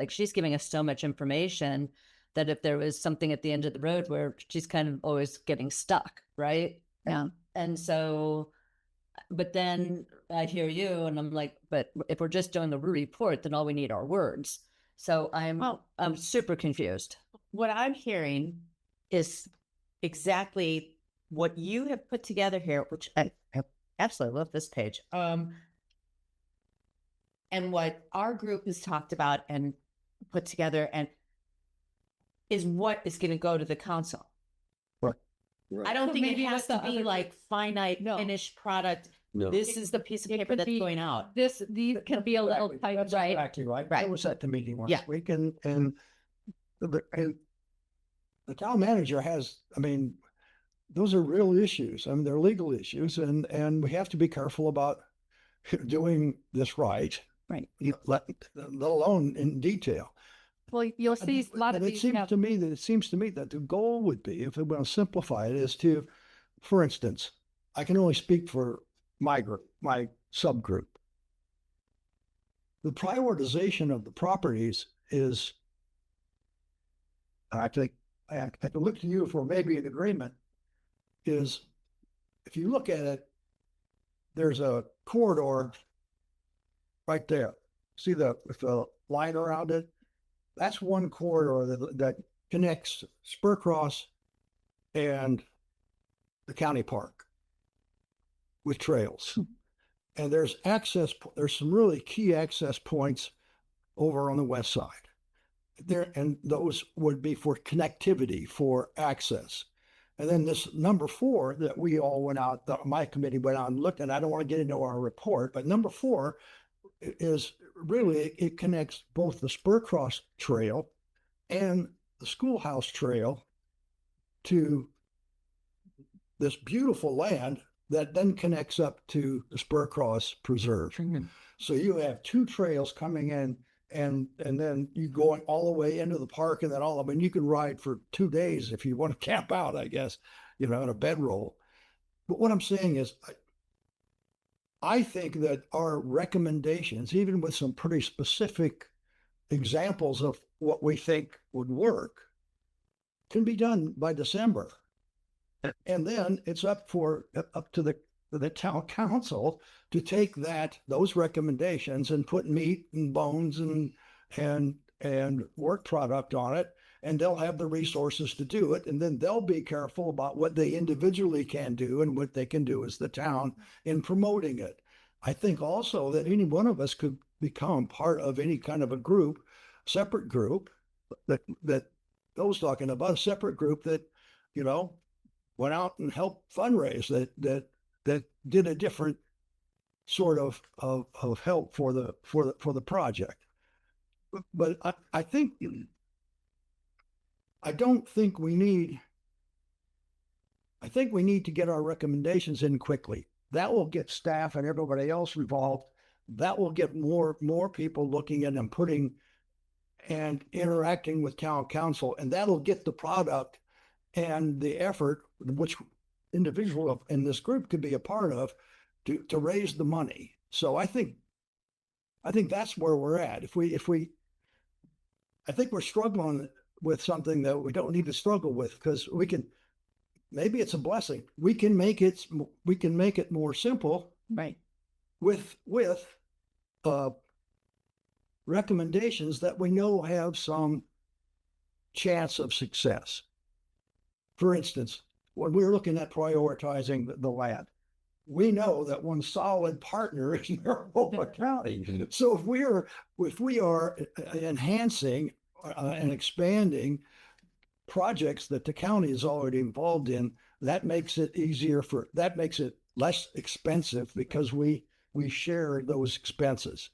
she's giving us so much information that if there was something at the end of the road where she's kind of always getting stuck, right? Yeah. And so, but then I hear you and I'm like, but if we're just doing the report, then all we need are words. So I'm super confused. What I'm hearing is exactly what you have put together here, which I absolutely love this page. And what our group has talked about and put together and is what is going to go to the council. Right. I don't think it maybe has with to the be other like finite finished product. No. This is the piece of It paper could that's be- going out. These can be a little tight, That's right? exactly right. I Right. was at the meeting Yeah. last week and the town manager has, I mean, those are real issues. I mean, they're legal issues and we have to be careful about doing this right. Right. Let alone in detail. Well, you'll see a lot of And these have it seems to me that the goal would be, if we want to simplify it, is to, for instance, I can only speak for my group, my subgroup. The prioritization of the properties is, I think, I can look to you for maybe an agreement, is if you look at it, there's a corridor right there. See with the line around it? That's one corridor that connects Spurcross and the county park with trails. And there's some really key access points over on the west side. There, and those would be for connectivity, for access. And then this number 4 that we all went out, my committee went out and looked at, I don't want to get into our report, but number 4 is really, it connects both the Spurcross Trail and the Schoolhouse Trail to this beautiful land that then connects up to the Spurcross Preserve. So you have 2 trails coming in, and then you going all the way into the park, and then you can ride for 2 days if you want to camp out, I guess, in a bedroll. But what I'm saying is, I think that our recommendations, even with some pretty specific examples of what we think would work, can be done by December. And then it's up to the town council to take those recommendations and put meat and bones and work product on it, and they'll have the resources to do it. And then they'll be careful about what they individually can do and what they can do as the town in promoting it. I think also that any one of us could become part of any kind of a group, separate group that Bill's talking about, a separate group that, went out and helped fundraise, that did a different sort of help for the project. But I think, I think we need to get our recommendations in quickly. That will get staff and everybody else involved. That will get more people looking at and and interacting with town council, and that'll get the product and the effort, which individual in this group could be a part of, to raise the money. So I think that's where we're at. I think we're struggling with something that we don't need to struggle with, because maybe it's a blessing. We can make it more simple, Right. with recommendations that we know have some chance of success. For instance, when we're looking at prioritizing the land, we know that one solid partner is Maricopa County. So if we are enhancing and expanding projects that the county is already involved in, that makes it less expensive, because we share those expenses.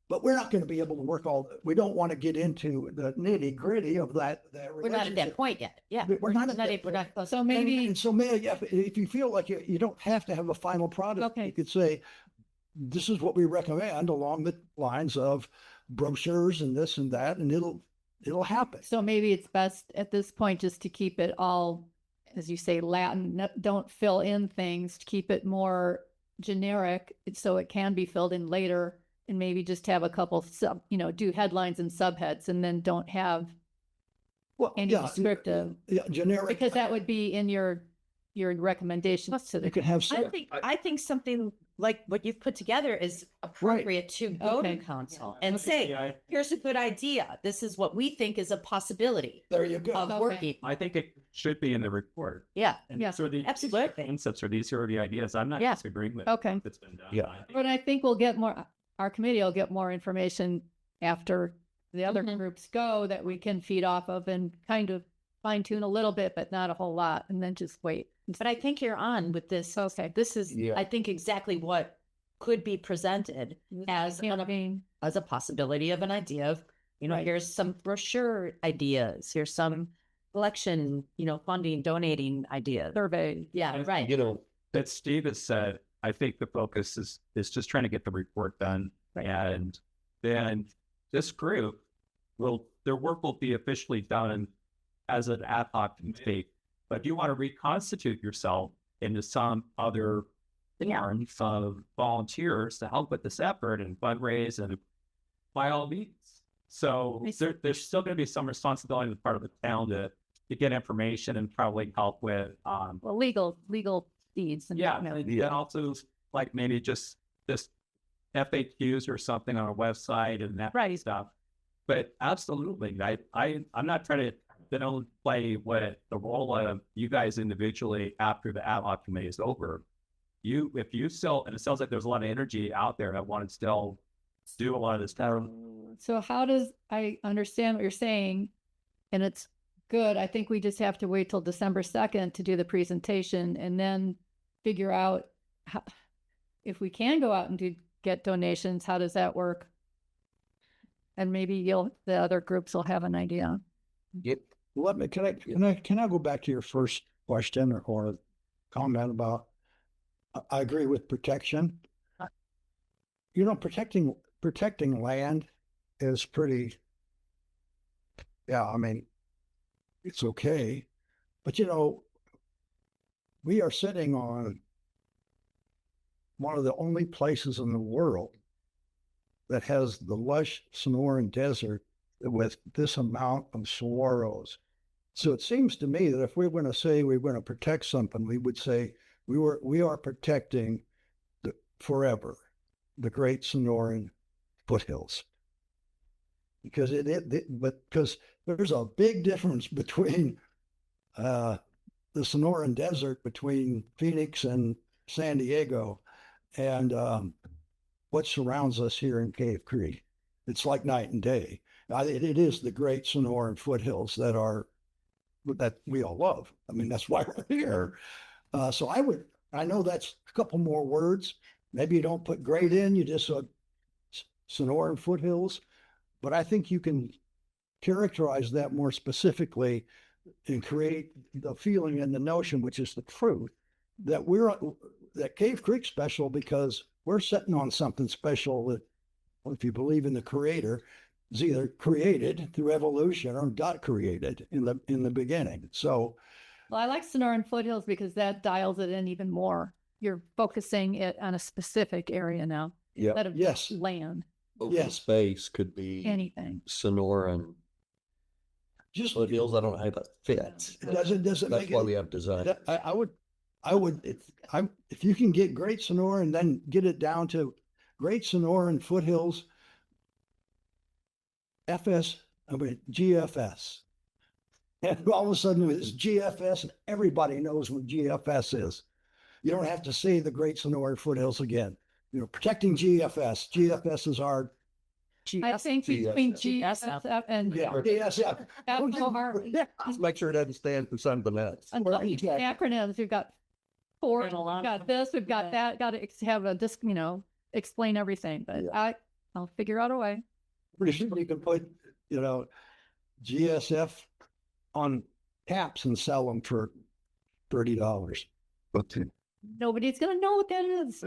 But we're not going to be able to work we don't want to get into the nitty gritty of that. We're not at that point yet. Yeah. We're not we're not close. So maybe And so maybe if you feel like you don't have to have a final product, Okay. you could say, this is what we recommend along the lines of brochures and this and that, and it'll happen. So maybe it's best at this point just to keep it all, as you say, Latin, don't fill in things, to keep it more generic so it can be filled in later, and maybe just have a couple do headlines and subheads, and then don't have any descriptive, generic. because that would be in your recommendations to You the. can have I think something like what you've put together is appropriate to go to Okay. council and say, here's a good idea. This is what we think is a possibility There you go. of Okay. working. I think it should be in the report. Yeah. And Yeah. so the Absolutely. concepts, or these are the ideas. I'm not Yeah. disagreeing with Okay. what's been done. Yeah. I think But I think we'll get more, our committee will get more information after the other Mhm. groups go, that we can feed off of and kind of fine tune a little bit, but not a whole lot, and then just wait. But I think you're on with this. Okay. This is, Yeah. I think, exactly what could be presented as Campaign. as a possibility of an idea of, Right. here's some brochure ideas, here's some collection, funding, donating ideas. Survey. Yeah, right. that Steve has said I think the focus is just trying to get the report done, and then this group their work will be officially done as an ad hoc committee. But if you want to reconstitute yourself into some other form of volunteers to help with this effort and fundraise, and by all means. So there's still going to be some responsibility on the part of the town to get information and probably help with Well, legal deeds. And, yeah, you know, and also like maybe just FAQs or something on a website and that Right. stuff. But absolutely, I'm not trying to play what the role of you guys individually after the ad hoc committee is over. If you still, and it sounds like there's a lot of energy out there that want to still do a lot of this stuff. So how does, I understand what you're saying, and it's good. I think we just have to wait till December 2nd to do the presentation and then figure out how, if we can go out and get donations, how does that work? And maybe the other groups will have an idea. Can I go back to your first question or comment about, I agree with protection. You know, protecting land is pretty, yeah, I mean, it's okay. But you know, we are sitting on one of the only places in the world that has the lush Sonoran Desert with this amount of saguaros. So it seems to me that if we're going to say we're going to protect something, we would say we are protecting forever the Great Sonoran Foothills, because because there's a big difference between the Sonoran Desert between Phoenix and San Diego and what surrounds us here in Cave Creek. It's like night and day. It is the Great Sonoran Foothills that we all love. I mean, that's why we're here. So I know that's a couple more words. Maybe you don't put great in, you just Sonoran Foothills. But I think you can characterize that more specifically and create the feeling and the notion, which is the truth, that that Cave Creek special because we're sitting on something special that, if you believe in the creator, is either created through evolution or got created in the beginning. So, Well, I like Sonoran Foothills because that dials it in even more. You're focusing it on a specific area now. Yeah. Instead of yes, land, Open space could be anything. Sonoran just foothills. I don't know how that fits. doesn't That's make why it. we have design. If you can get Great Sonoran and then get it down to Great Sonoran Foothills, GFS. And all of a sudden it's GFS and everybody knows what GFS is. You don't have to say the Great Sonoran Foothills again. You know, protecting GFS. GFS is our, I think between GSF and GSF. that's so hard. Yeah. Just make sure it doesn't stand for something else. And acronyms, we've got four, we've got this, we've got that, got to have a disc, explain everything, but I'll figure out a way. Pretty sure you can put, GSF on caps and sell them for $30. Nobody's going to know what that is.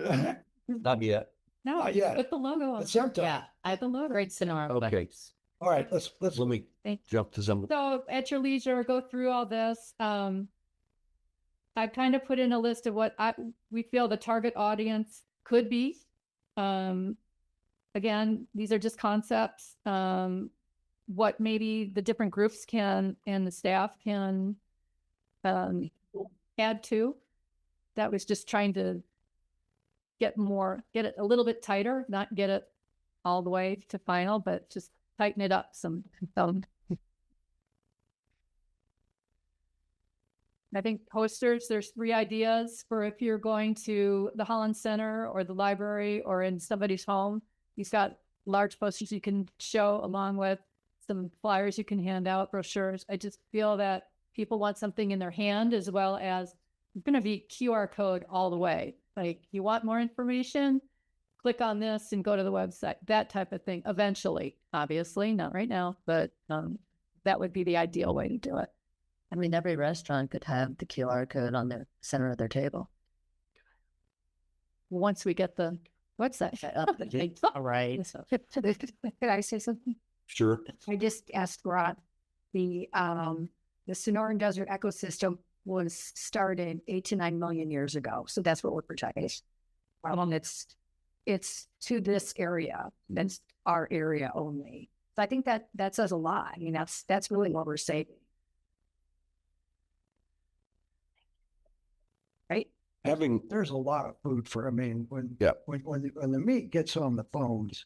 Not yet. No, Not yet. put the logo on. But sometime. Yeah, I The logo. great Sonora. Okay. All right, let's Let me Thank- jump to some. So at your leisure, go through all this. I've kind of put in a list of what we feel the target audience could be. Again, these are just concepts. What maybe the different groups can and the staff can add to. That was just trying to get it a little bit tighter, not get it all the way to final, but just tighten it up some. I think posters, there's 3 ideas for if you're going to the Holland Center or the library or in somebody's home. You've got large posters you can show along with some flyers you can hand out, brochures. I just feel that people want something in their hand as well as it's going to be QR code all the way. Like you want more information, click on this and go to the website, that type of thing. Eventually, obviously, not right now, but that would be the ideal way to do it. I mean, every restaurant could have the QR code on the center of their table. once we get the, what's that? All right. Could I say something? Sure. I just asked Rod, the Sonoran Desert ecosystem was started 8 to 9 million years ago. So that's what we're protecting. It's to this area. That's our area only. So I think that says a lot. I mean, that's really what we're saving. Right? Having, There's a lot of food for, I mean, Yeah. when the meat gets on the bones,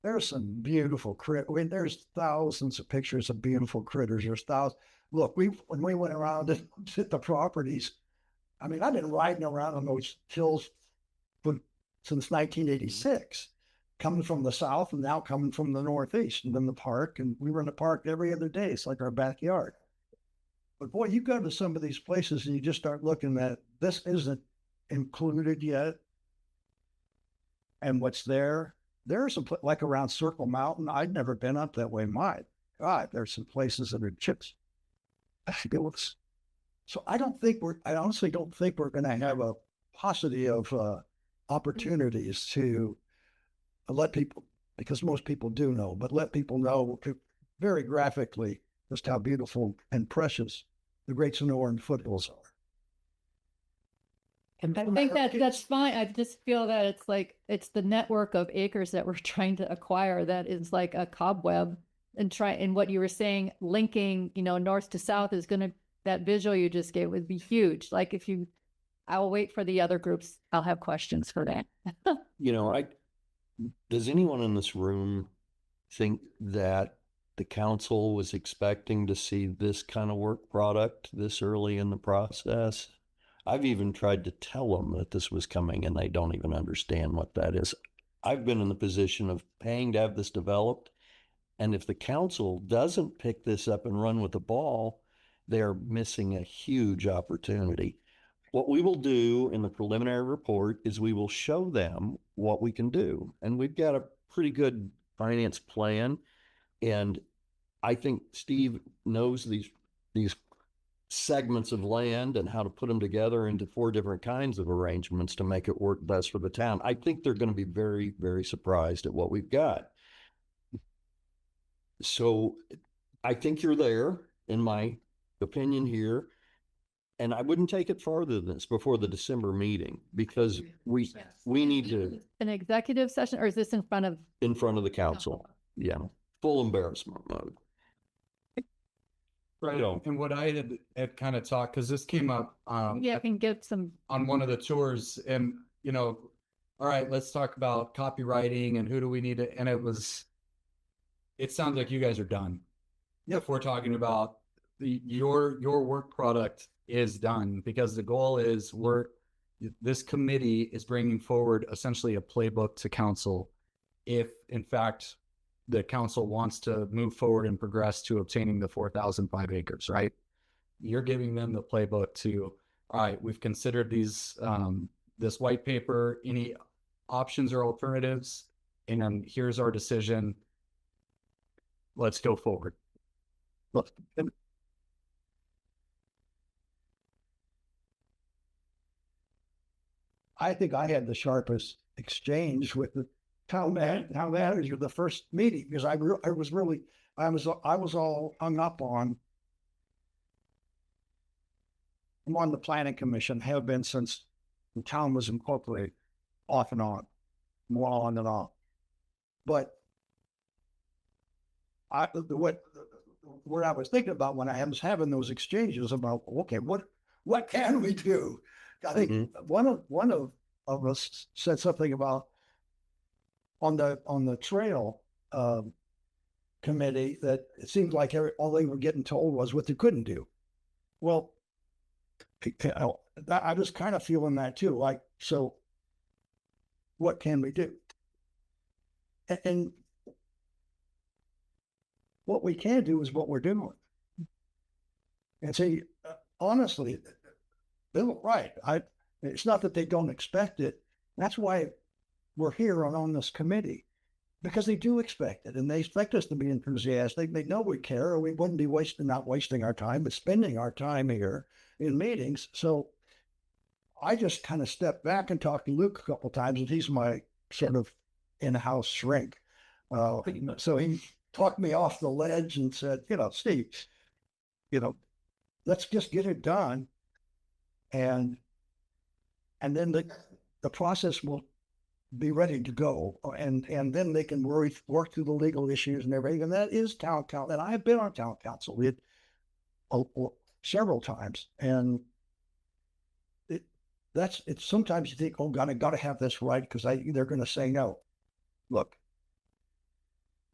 there's some beautiful there's thousands of pictures of beautiful critters. There's thousands. Look, when we went around and hit the properties, I mean, I've been riding around on those hills since 1986, coming from the south and now coming from the northeast and in the park. And we were in the park every other day. It's like our backyard. But boy, you go to some of these places and you just start looking at this isn't included yet. And what's there? There's some like around Circle Mountain. I'd never been up that way. My God, there's some places that are chips. So I honestly don't think we're going to have a paucity of opportunities to let people, because most people do know, but let people know very graphically just how beautiful and precious the Great Sonoran foothills are. I think that's fine. I just feel that it's like, it's the network of acres that we're trying to acquire that is like a cobweb, and what you were saying, linking, north to south is that visual you just gave would be huge. Like I will wait for the other groups. I'll have questions for that. Does anyone in this room think that the council was expecting to see this kind of work product this early in the process? I've even tried to tell them that this was coming and they don't even understand what that is. I've been in the position of paying to have this developed. And if the council doesn't pick this up and run with the ball, they're missing a huge opportunity. What we will do in the preliminary report is we will show them what we can do. And we've got a pretty good finance plan. And I think Steve knows these segments of land and how to put them together into 4 different kinds of arrangements to make it work best for the town. I think they're going to be very, very surprised at what we've got. So I think you're there, in my opinion here. And I wouldn't take it farther than this before the December meeting, because we need to, An executive session, or is this in front of? in front of the council. Yeah. Full embarrassment mode. Right. And what I had kind of talked, because this came up Yeah, I can get some. on one of the tours, and all right, let's talk about copywriting and who do we need to, and it sounds like you guys are done. If we're talking about your work product is done, because the goal is this committee is bringing forward essentially a playbook to council. If in fact the council wants to move forward and progress to obtaining the 4,005 acres, right? You're giving them the playbook to, all right, we've considered these, this white paper, any options or alternatives, and here's our decision. Let's go forward. Look, I think I had the sharpest exchange with the town manager the first meeting, because I was all hung up on. I'm on the planning commission, have been since the town was incorporated, off and on, more on and off. But what I was thinking about when I was having those exchanges about, okay, what can we do? I think one of us said something about on the trail committee that it seemed like all they were getting told was what they couldn't do. Well, I was kind of feeling that too. Like, so what can we do? And what we can do is what we're doing. And see, honestly, they're right. It's not that they don't expect it. That's why we're here on this committee, because they do expect it, and they expect us to be enthusiastic. They know we care, or we wouldn't be not wasting our time, but spending our time here in meetings. So I just kind of stepped back and talked to Luke a couple times, and he's my sort of in-house shrink. So he talked me off the ledge and said, Steve, let's just get it done. And then the process will be ready to go. And then they can work through the legal issues and everything. And that is town council. And I have been on town council several times. And it's sometimes you think, oh God, I got to have this right because they're going to say no. Look,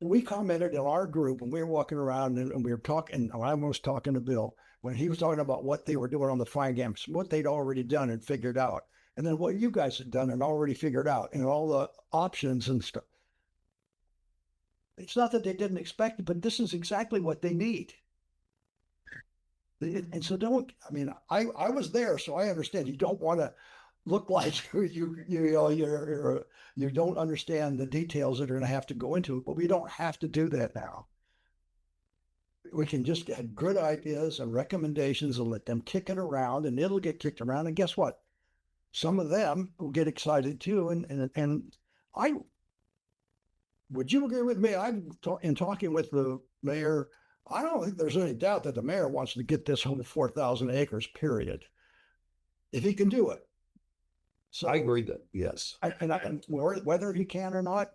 we commented in our group when we were walking around and we were talking, I was talking to Bill when he was talking about what they were doing on the finance, what they'd already done and figured out. And then what you guys had done and already figured out and all the options and stuff. It's not that they didn't expect it, but this is exactly what they need. And so I was there, so I understand. You don't want to look like you don't understand the details that are going to have to go into it, but we don't have to do that now. We can just get good ideas and recommendations and let them kick it around, and it'll get kicked around. And guess what? Some of them will get excited too. And would you agree with me? In talking with the mayor, I don't think there's any doubt that the mayor wants to get this whole 4,000 acres, period. If he can do it. So I agree that, yes. Whether he can or not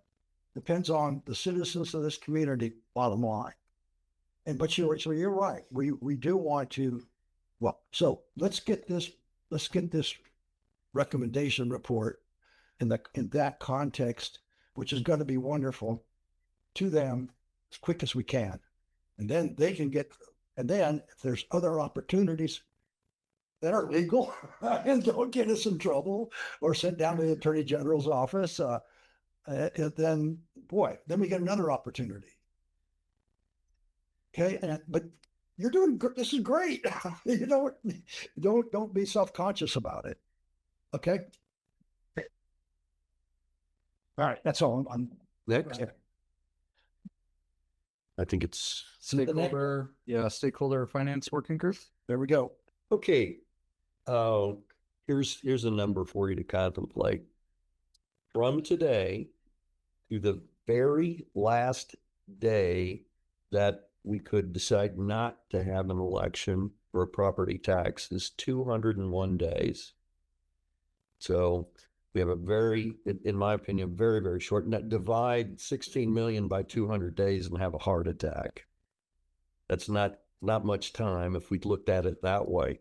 depends on the citizens of this community, bottom line. But you're right. We do want to, so let's get this recommendation report in that context, which is going to be wonderful, to them as quick as we can. And then they can and then if there's other opportunities that are legal and don't get us in trouble or sent down to the Attorney General's office, then we get another opportunity. Okay, but you're doing. This is great. Don't be self-conscious about it. Okay. All right, that's all. I'm Next, I think it's Stakeholder finance working group. There we go. okay. Here's a number for you to contemplate. From today to the very last day that we could decide not to have an election for a property tax is 201 days. So we have a in my opinion, very, very short. And that divide 16 million by 200 days and have a heart attack. That's not much time if we looked at it that way.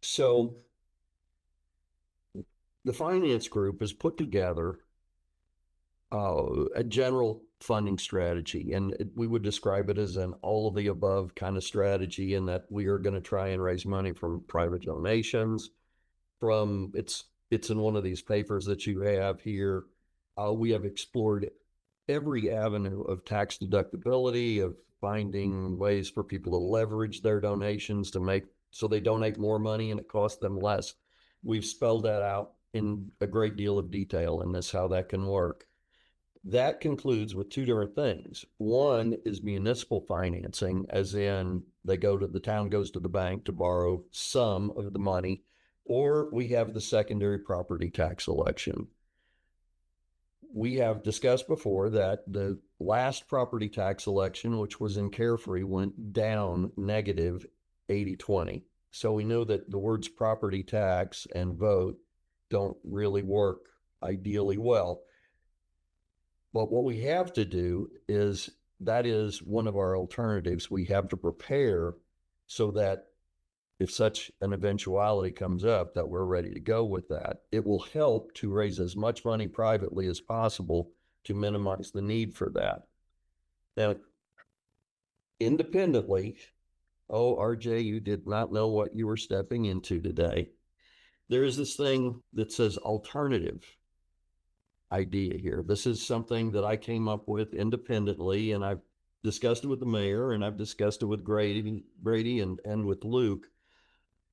So the finance group has put together a general funding strategy, and we would describe it as an all of the above kind of strategy, in that we are going to try and raise money from private donations. It's in one of these papers that you have here. We have explored every avenue of tax deductibility, of finding ways for people to leverage their donations so they donate more money and it costs them less. We've spelled that out in a great deal of detail in this, how that can work. That concludes with two different things. One is municipal financing, as in the town goes to the bank to borrow some of the money, or we have the secondary property tax election. We have discussed before that the last property tax election, which was in Carefree, went down negative 80-20. So we know that the words property tax and vote don't really work ideally well. But what we have to do that is one of our alternatives. We have to prepare so that if such an eventuality comes up, that we're ready to go with that. It will help to raise as much money privately as possible to minimize the need for that. Now, independently, RJ, you did not know what you were stepping into today. There is this thing that says alternative idea here. This is something that I came up with independently, and I've discussed it with the mayor, and I've discussed it with Brady and with Luke.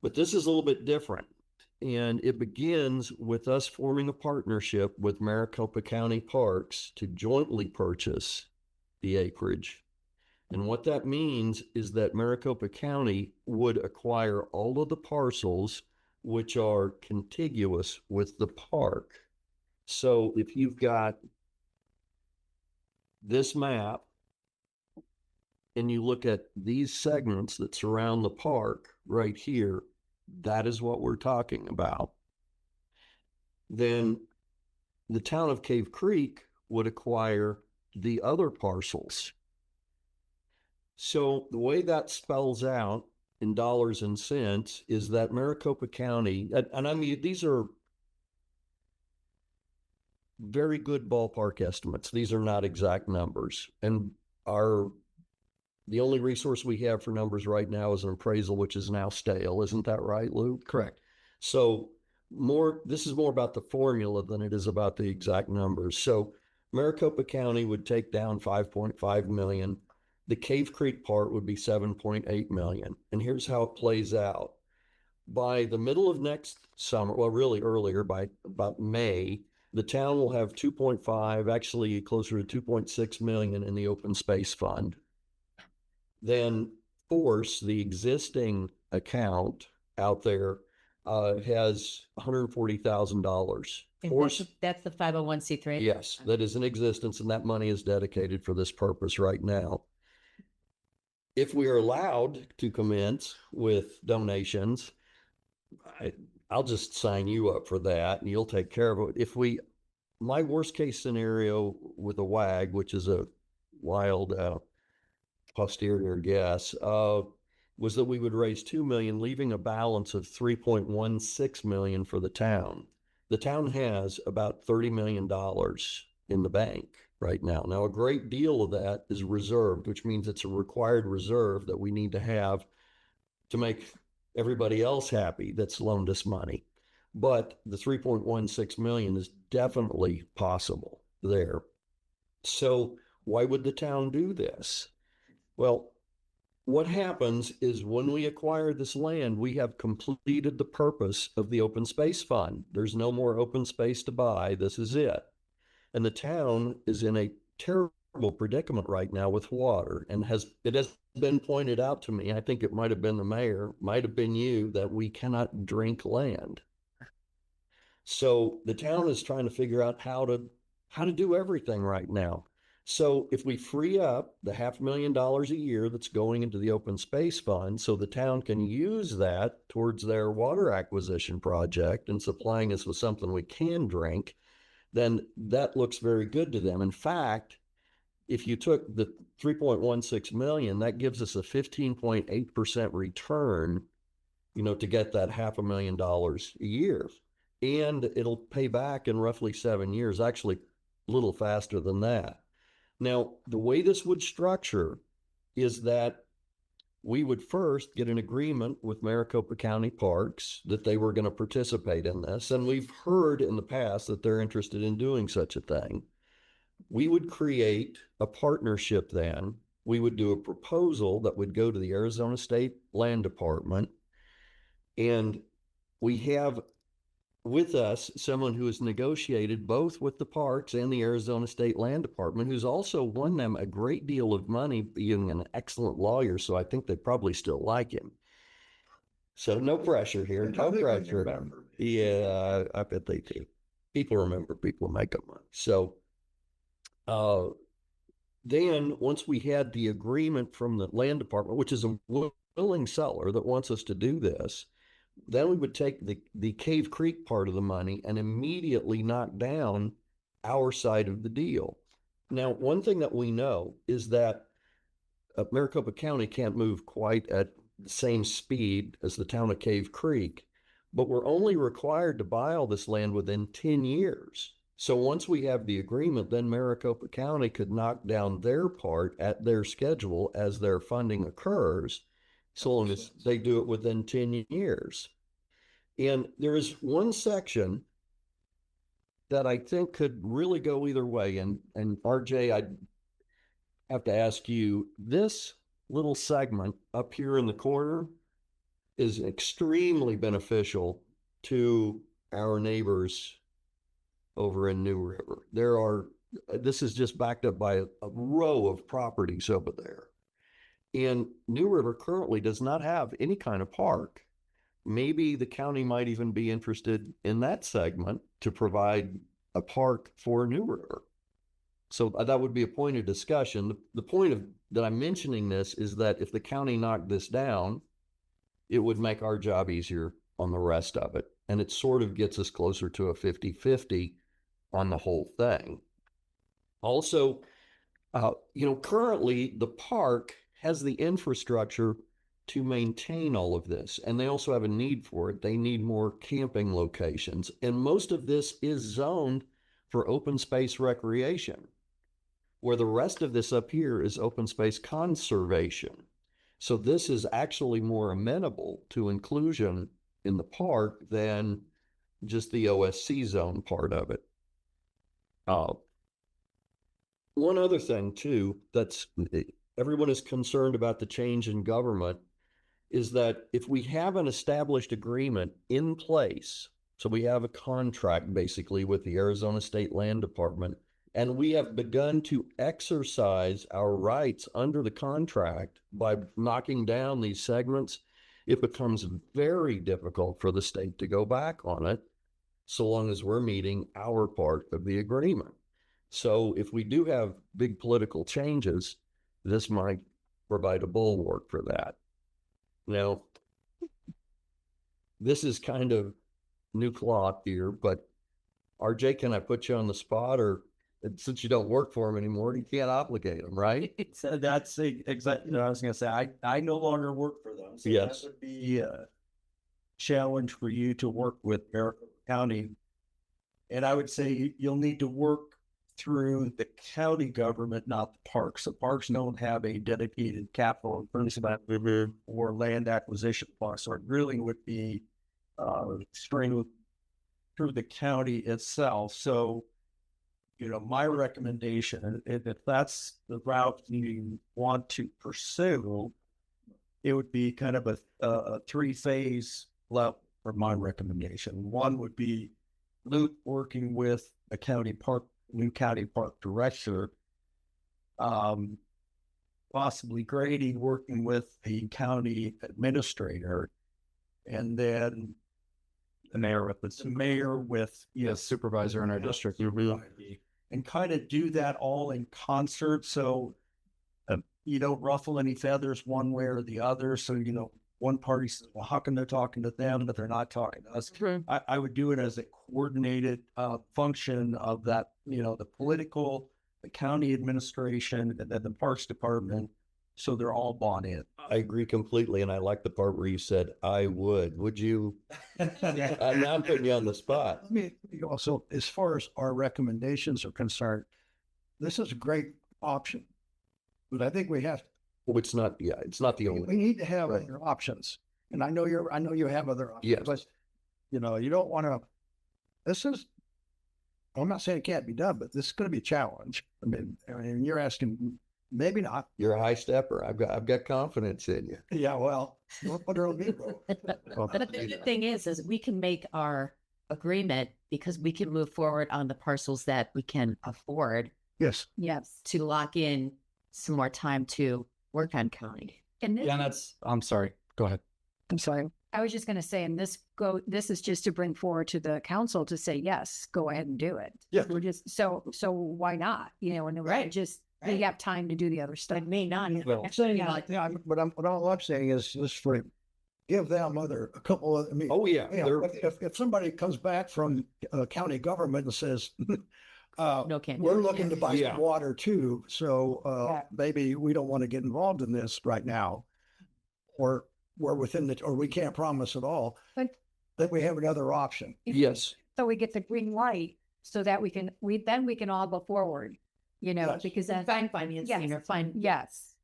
But this is a little bit different. And it begins with us forming a partnership with Maricopa County Parks to jointly purchase the acreage. And what that means is that Maricopa County would acquire all of the parcels which are contiguous with the park. So if you've got this map and you look at these segments that surround the park right here, that is what we're talking about. Then the town of Cave Creek would acquire the other parcels. So the way that spells out in dollars and cents is that Maricopa County, and I mean, these are very good ballpark estimates. These are not exact numbers. And the only resource we have for numbers right now is an appraisal, which is now stale. Isn't that right, Luke? Correct. So this is more about the formula than it is about the exact numbers. So Maricopa County would take down 5.5 million. The Cave Creek part would be 7.8 million. And here's how it plays out. By the middle of next summer, well, really earlier, by about May, the town will have 2.5, actually closer to 2.6 million in the open space fund. Then Force, the existing account out there, has $140,000. Force, That's the 501c3? yes, that is in existence, and that money is dedicated for this purpose right now. If we are allowed to commence with donations, I'll just sign you up for that and you'll take care of it. My worst case scenario with a WAG, which is a wild posterior guess, was that we would raise 2 million, leaving a balance of 3.16 million for the town. The town has about $30 million in the bank right now. Now, a great deal of that is reserved, which means it's a required reserve that we need to have to make everybody else happy that's loaned us money. But the 3.16 million is definitely possible there. So why would the town do this? Well, what happens is when we acquire this land, we have completed the purpose of the open space fund. There's no more open space to buy. This is it. And the town is in a terrible predicament right now with water, and it has been pointed out to me, I think it might have been the mayor, might have been you, that we cannot drink land. So the town is trying to figure out how to do everything right now. So if we free up the $500,000 a year that's going into the open space fund, so the town can use that towards their water acquisition project and supplying us with something we can drink, then that looks very good to them. In fact, if you took the 3.16 million, that gives us a 15.8% return, to get that $500,000 a year. And it'll pay back in roughly 7 years, actually a little faster than that. Now, the way this would structure is that we would first get an agreement with Maricopa County Parks that they were going to participate in this. And we've heard in the past that they're interested in doing such a thing. We would create a partnership then. We would do a proposal that would go to the Arizona State Land Department. And we have with us someone who has negotiated both with the parks and the Arizona State Land Department, who's also won them a great deal of money, being an excellent lawyer. So I think they probably still like him. So no pressure here. No pressure. Yeah, I bet they do. People remember people make them money. So then once we had the agreement from the land department, which is a willing seller that wants us to do this, then we would take the Cave Creek part of the money and immediately knock down our side of the deal. Now, one thing that we know is that Maricopa County can't move quite at the same speed as the town of Cave Creek, but we're only required to buy all this land within 10 years. So once we have the agreement, then Maricopa County could knock down their part at their schedule as their funding occurs, so long as they do it within 10 years. And there is one section that I think could really go either way. And RJ, I'd have to ask you, this little segment up here in the corner is extremely beneficial to our neighbors over in New River. This is just backed up by a row of properties over there. And New River currently does not have any kind of park. maybe the county might even be interested in that segment to provide a park for New River. So that would be a point of discussion. The point of that I'm mentioning this is that if the county knocked this down, it would make our job easier on the rest of it. And it sort of gets us closer to a 50-50 on the whole thing. Also, currently the park has the infrastructure to maintain all of this, and they also have a need for it. They need more camping locations, and most of this is zoned for open space recreation, where the rest of this up here is open space conservation. So this is actually more amenable to inclusion in the park than just the OSC zone part of it. One other thing too, that's everyone is concerned about the change in government, is that if we have an established agreement in place, so we have a contract basically with the Arizona State Land Department, and we have begun to exercise our rights under the contract by knocking down these segments, it becomes very difficult for the state to go back on it, so long as we're meeting our part of the agreement. So if we do have big political changes, this might provide a bulwark for that. Now, this is kind of new cloth here, but RJ, can I put you on the spot, or since you don't work for him anymore, you can't obligate him, right? So that's exactly what I was going to say. I no longer work for them. So Yes. that would be a challenge for you to work with Maricopa County. And I would say you'll need to work through the county government, not the parks. The parks don't have a dedicated capital improvement or land acquisition fund. So it really would be strained through the county itself. So, my recommendation, if that's the route you want to pursue, it would be kind of a three-phase level for my recommendation. One would be Luke working with a new county park director, possibly Grady working with the county administrator, and then The mayor with the mayor with Supervisor in our district. and kind of do that all in concert, so you don't ruffle any feathers one way or the other. So one party says, well, how come they're talking to them but they're not talking to us? I would do it as a coordinated function of that, the political, the county administration, and then the parks department, so they're all bought in. I agree completely, and I like the part where you said, I would. Would you? I'm putting you on the spot. Let me also, as far as our recommendations are concerned, this is a great option. But I think we have, Well, it's not the we only. need to have Right. other options. And I know you have other options. Yes. But, you don't want to, I'm not saying it can't be done, but this is going to be a challenge. I mean, you're asking, maybe not. You're a high stepper. I've got confidence in you. Yeah, well, don't put her on me, bro. But the good thing is we can make our agreement because we can move forward on the parcels that we can afford Yes. Yes. to lock in some more time to work on county. And this, I'm sorry. Go ahead. I'm sorry. I was just going to say, and this is just to bring forward to the council to say, yes, go ahead and do it. Yeah. We're just, so why not? And Right. just, Right. we have time to do the other stuff. It may not. Well, I'm saying, what all I'm saying is just for, give them a couple of, Oh, yeah. They're- if somebody comes back from county government and says, No, can't do we're it. looking to buy Yeah. some water too, so Yeah. maybe we don't want to get involved in this right now. Or we're or we can't promise at all, But- that we have another option. Yes. So we get the green light so that we can all go forward, Yes. because then. Find financing Yes. or find. Yes.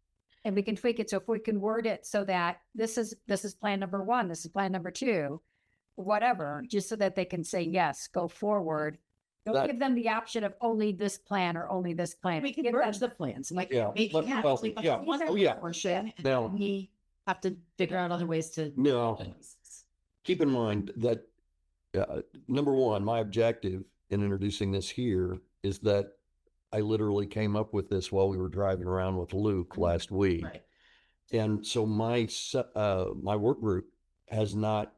And we can tweak it. So if we can word it so that this is plan number 1, this is plan number 2, whatever, just so that they can say, yes, go forward. Don't That- give them the option of only this plan or only this plan. We can Give merge them- the plans. Like, Yeah. maybe Well, have well, like yeah. one Oh, yeah. portion, and Now- we have to figure out other ways to. No. Keep in mind that, number one, my objective in introducing this here is that I literally came up with this while we were driving around with Luke last week. Right. And so my work group has not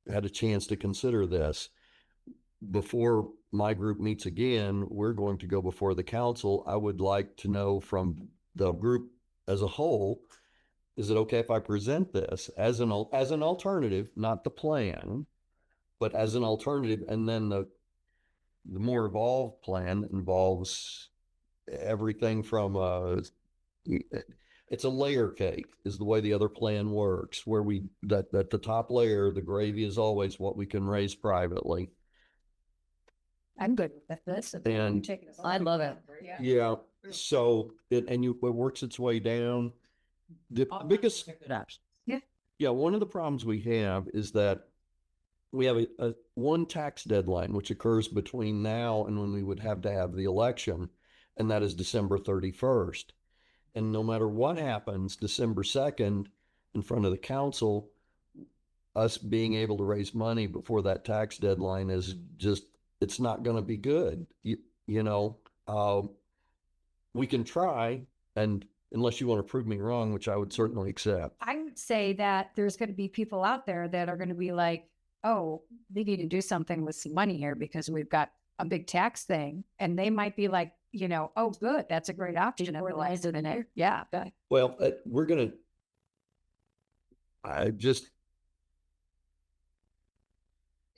had a chance to consider this. Before my group meets again, we're going to go before the council. I would like to know from the group as a whole, is it okay if I present this as an alternative, not the plan, but as an alternative? And then the more evolved plan involves everything from it's a layer cake is the way the other plan works, where that the top layer, the gravy is always what we can raise privately. I'm good with this. And I love it. yeah, so it works its way down. The biggest, yeah, one of the problems we have is that we have a one tax deadline, which occurs between now and when we would have to have the election, and that is December 31st. And no matter what happens, December 2nd, in front of the council, us being able to raise money before that tax deadline is just, it's not going to be good. You know, we can try, and unless you want to prove me wrong, which I would certainly accept. I would say that there's going to be people out there that are going to be like, oh, they need to do something with some money here because we've got a big tax thing. And they might be like, you know, oh, good, that's a great option. Yeah. Well, we're going to,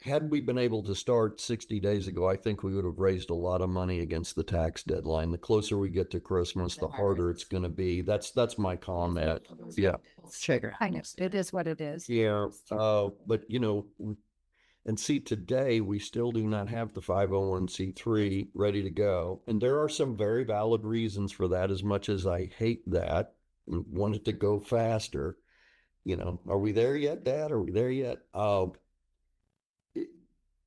had we been able to start 60 days ago, I think we would have raised a lot of money against the tax deadline. The closer we get to Christmas, the harder it's going to be. That's my comment. Yeah. Trigger. I know. It is what it is. Yeah. But you know, and see, today we still do not have the 501c3 ready to go. And there are some very valid reasons for that, as much as I hate that and want it to go faster. You know, are we there yet, Dad? Are we there yet?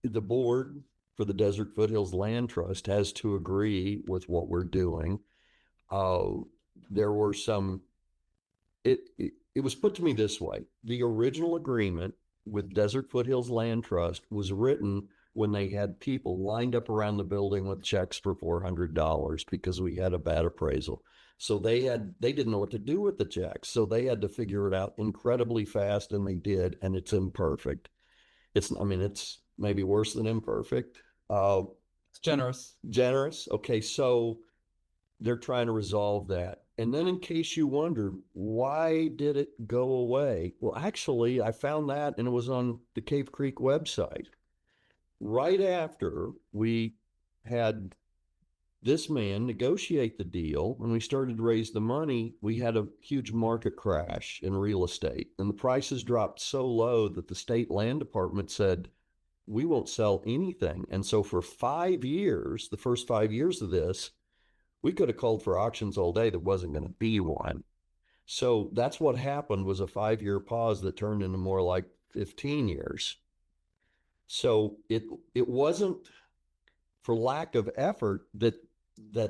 The board for the Desert Foothills Land Trust has to agree with what we're doing. There were some, it was put to me this way. The original agreement with Desert Foothills Land Trust was written when they had people lined up around the building with checks for $400 because we had a bad appraisal. So they didn't know what to do with the checks. So they had to figure it out incredibly fast, and they did, and it's imperfect. It's maybe worse than imperfect. It's generous. Generous. Okay, so they're trying to resolve that. And then in case you wonder, why did it go away? Well, actually, I found that, and it was on the Cave Creek website. Right after we had this man negotiate the deal, when we started to raise the money, we had a huge market crash in real estate. And the prices dropped so low that the state land department said, we won't sell anything. And so for 5 years, the first 5 years of this, we could have called for auctions all day. There wasn't going to be one. So that's what happened, was a 5-year pause that turned into more like 15 years. So it wasn't for lack of effort that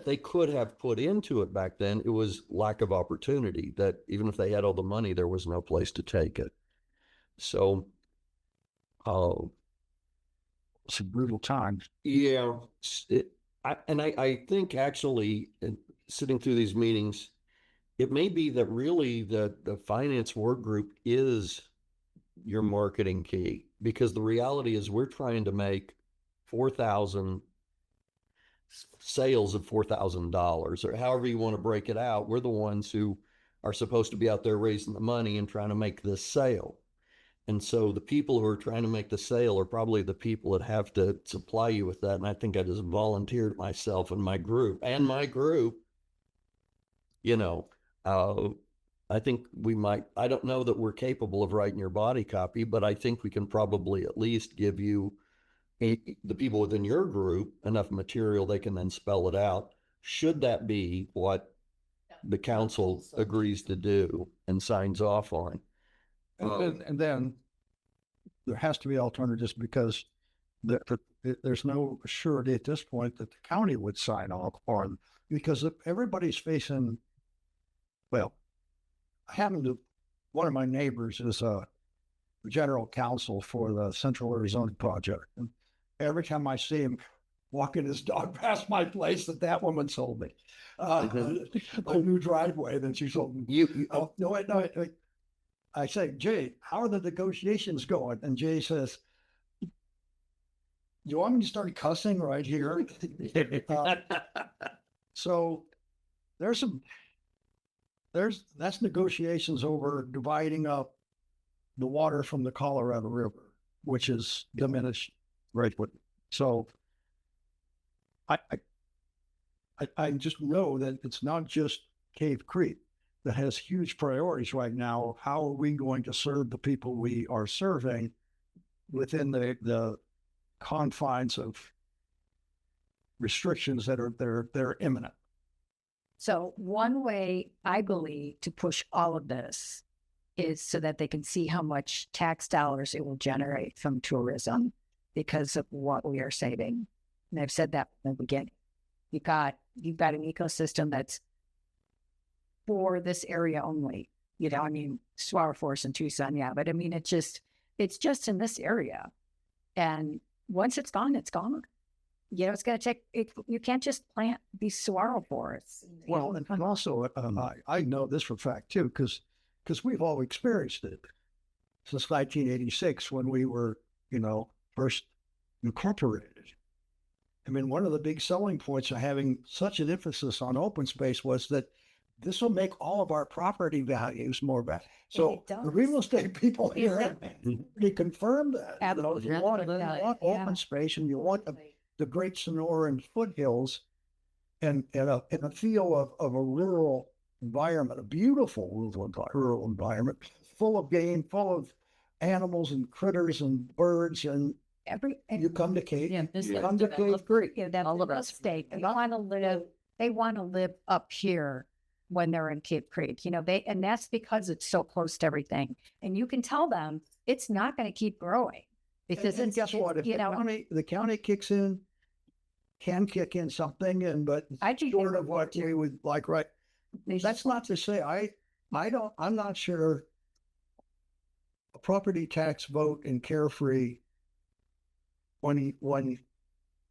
they could have put into it back then. It was lack of opportunity, that even if they had all the money, there was no place to take it. So, it's a brutal time. yeah, I think actually, sitting through these meetings, it may be that really the finance work group is your marketing key, because the reality is we're trying to make 4,000 sales of $4,000, or however you want to break it out. We're the ones who are supposed to be out there raising the money and trying to make this sale. And so the people who are trying to make the sale are probably the people that have to supply you with that. And I think I just volunteered myself and my group, you know, I think we might, I don't know that we're capable of writing your body copy, but I think we can probably at least give you, the people within your group, enough material they can then spell it out, should that be what the council agrees to do and signs off on. And then there has to be alternatives, because there's no surety at this point that the county would sign off on, because if everybody's facing, well, one of my neighbors is a general counsel for the Central Arizona Project. And every time I see him walking his dog past my place, that woman sold me a new driveway that she sold me. No, wait. I say, Jay, how are the negotiations going? And Jay says, you want me to start cussing right here? So that's negotiations over dividing up the water from the Colorado River, which is diminished. Right. So I just know that it's not just Cave Creek that has huge priorities right now. Of how are we going to serve the people we are serving within the confines of restrictions that are imminent? So one way I believe to push all of this is so that they can see how much tax dollars it will generate from tourism because of what we are saving. And I've said that from the beginning. You've got an ecosystem that's for this area only. You know, I mean, Saguaro Forest and Tucson, yeah, but I mean, it's just in this area. And once it's gone, it's gone. You know, it's going to take, you can't just plant these saguaro forests. Well, and also, I know this for a fact too, because we've all experienced it since 1986 when we were, first incorporated. I mean, one of the big selling points of having such an emphasis on open space was that this will make all of our property values more valuable. So the real estate people here, they confirmed that. Absolutely. You want open space, and you want the Great Sonoran foothills and a feel of a rural environment, a beautiful rural environment, full of game, full of animals and critters and birds. And you come to Cave, you come to Cave Creek. All of us state they want to live up here when they're in Cave Creek, and that's because it's so close to everything. And you can tell them it's not going to keep growing because and guess what? If the county can kick in something, but short of what we would like, right? That's not to say I'm not sure a property tax vote in Carefree when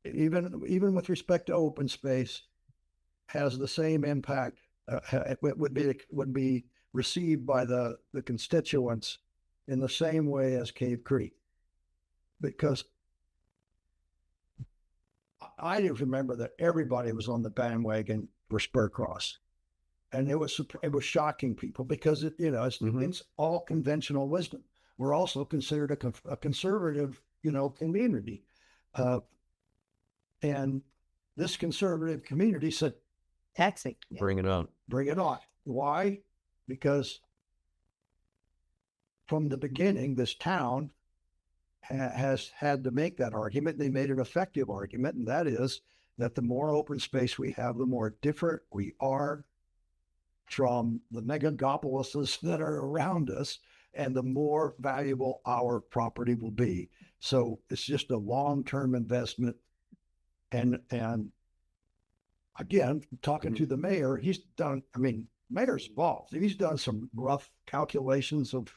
even with respect to open space has the same impact would be received by the constituents in the same way as Cave Creek, because I remember that everybody was on the bandwagon for Spur Cross, and it was shocking people because it's all conventional wisdom. We're also considered a conservative community, and this conservative community said, Taxing. Bring it on. Bring it on. Why? Because from the beginning, this town has had to make that argument. They made an effective argument, and that is that the more open space we have, the more different we are from the megapolises that are around us, and the more valuable our property will be. So it's just a long-term investment. And again, talking to the mayor, mayor's involved. He's done some rough calculations of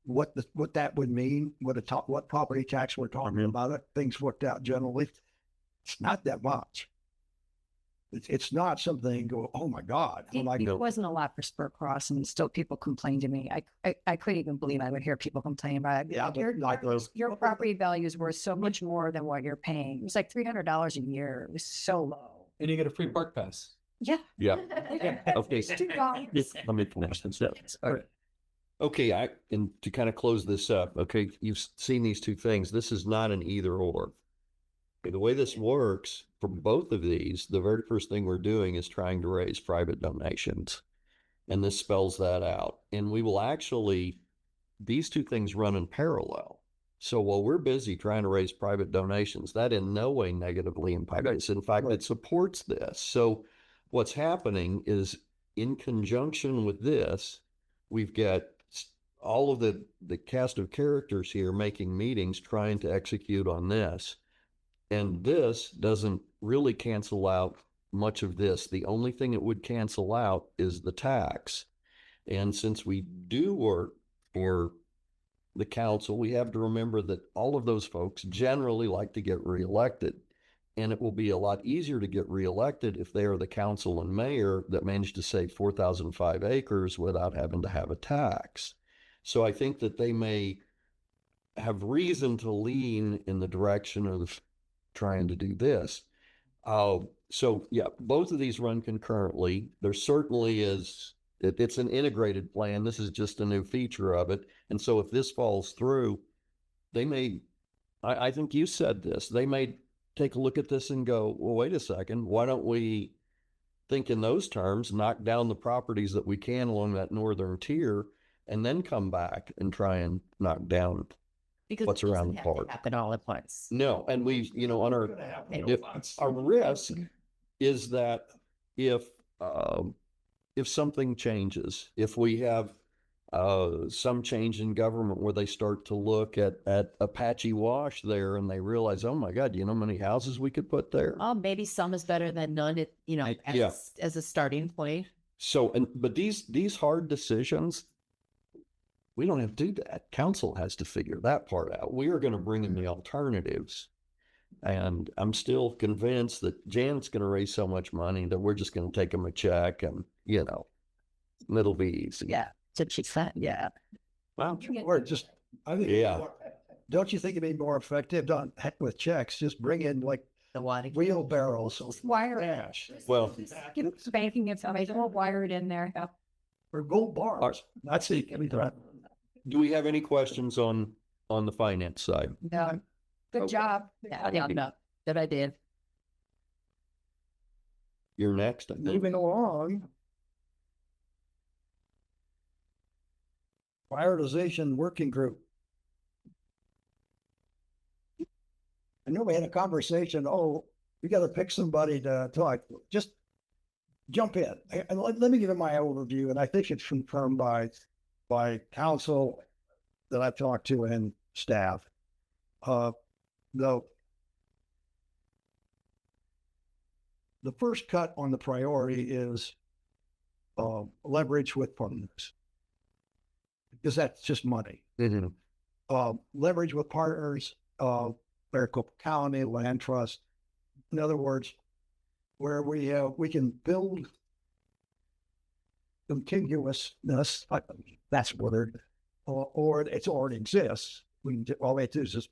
what that would mean, what property tax we're talking about. Things worked out generally. It's not that much. It's not something you go, oh my God. It wasn't a lot for Spur Cross, and still people complain to me. I couldn't even believe I would hear people complain about it. Yeah, your property value is worth so much more than what you're paying. It was like $300 a year. It was so low. And you get a free park pass. Yeah. Yeah. Okay. Let me finish this up. Okay, and to kind of close this up, okay, you've seen these two things. This is not an either or. The way this works for both of these, the very first thing we're doing is trying to raise private donations. And this spells that out. And we will actually, these two things run in parallel. So while we're busy trying to raise private donations, that in no way negatively impacts. In fact, it supports this. So what's happening is in conjunction with this, we've got all of the cast of characters here making meetings trying to execute on this. And this doesn't really cancel out much of this. The only thing it would cancel out is the tax. And since we do work for the council, we have to remember that all of those folks generally like to get reelected. And it will be a lot easier to get reelected if they are the council and mayor that managed to save 4,005 acres without having to have a tax. So I think that they may have reason to lean in the direction of trying to do this. So yeah, both of these run concurrently. There certainly is, it's an integrated plan. This is just a new feature of it. And so if this falls through, they may, I think you said this, they may take a look at this and go, well, wait a second, why don't we think in those terms, knock down the properties that we can along that northern tier, and then come back and try and knock down Because what's it around doesn't the have to park. happen all at once. No, and we, on our, our risk is that if something changes, if we have some change in government where they start to look at Apache Wash there and they realize, oh my God, how how many houses we could put there? Oh, maybe some is better than none, Yeah. as a starting point. So, but these hard decisions, we don't have to do that. Council has to figure that part out. We are going to bring in the alternatives. And I'm still convinced that Janet's going to raise so much money that we're just going to take them a check and, it'll be easy. Yeah. So she said, yeah. Well, Or just, I think. Yeah. Don't you think it'd be more effective done with checks? Just bring in like The water. wheelbarrows of Wire cash well, banking information, we'll wire it in there. Yeah. or gold bars. That's it. I mean, do we have any questions on the finance side? No. Good Okay. job. Yeah, no, good idea. You're next, I think. Moving along. Prioritization working group. I know we had a conversation, we got to pick somebody to talk, just jump in. And let me give you my overview, and I think it's confirmed by council that I've talked to and staff. The first cut on the priority is leverage with partners, because that's just money. Leverage with partners, Maricopa County, Land Trust. In other words, where we can build contiguousness, that's word, or it already exists. All we have to do is just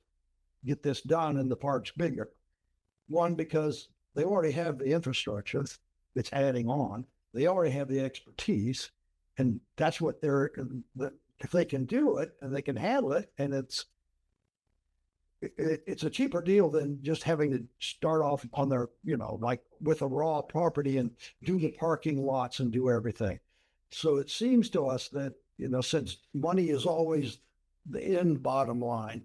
get this done and the park's bigger. One, because they already have the infrastructure that's adding on. They already have the expertise, and that's what if they can do it and they can handle it, and it's a cheaper deal than just having to start off on their, like with a raw property and do the parking lots and do everything. So it seems to us that, since money is always the end bottom line,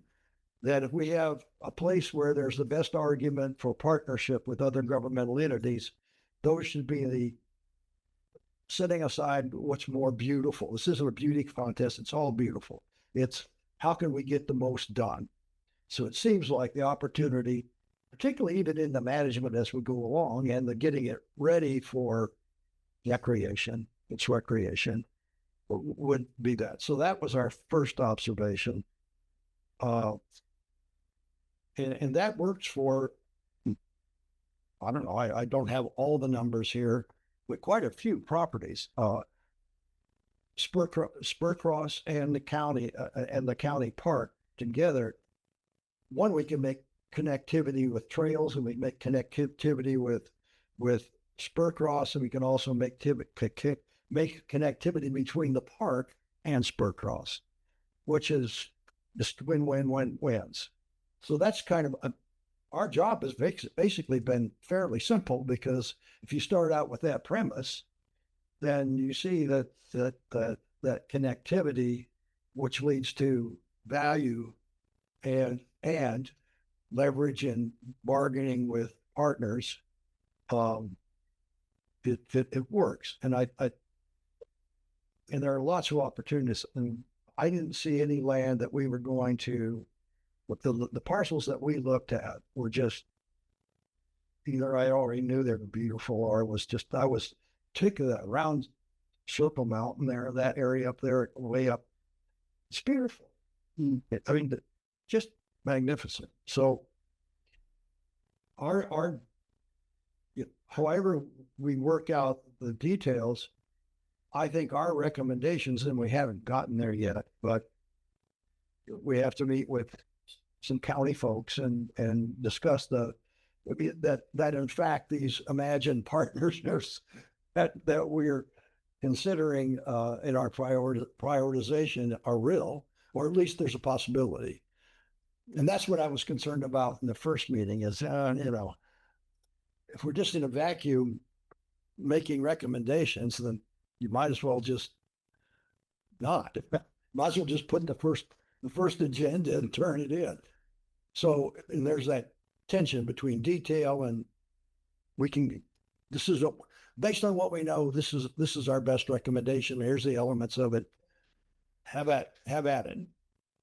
that if we have a place where there's the best argument for partnership with other governmental entities, those should be the setting aside what's more beautiful. This isn't a beauty contest. It's all beautiful. It's how can we get the most done? So it seems like the opportunity, particularly even in the management as we go along and the getting it ready for recreation, would be that. So that was our first observation. And that works for, I don't know, I don't have all the numbers here, but quite a few properties. Spurcross and the county park together. One, we can make connectivity with trails, and we make connectivity with Spurcross, and we can also make connectivity between the park and Spurcross, which is just win-win-win-wins. So that's kind of our job has basically been fairly simple, because if you start out with that premise, then you see that connectivity, which leads to value and leverage and bargaining with partners, it works. And and there are lots of opportunities. And I didn't see any land that we were going to. But the parcels that we looked at were just either I already knew they were beautiful, or I was particularly around Circle Mountain there, that area up there, way up. It's beautiful. I mean, just magnificent. So however we work out the details, I think our recommendations, and we haven't gotten there yet, but we have to meet with some county folks and discuss that in fact these imagined partners that we're considering in our prioritization are real, or at least there's a possibility. And that's what I was concerned about in the first meeting is, if we're just in a vacuum making recommendations, then you might as well just not. Might as well just put the first agenda and turn it in. So, and there's that tension between detail and based on what we know, this is our best recommendation. Here's the elements of it. Have at it.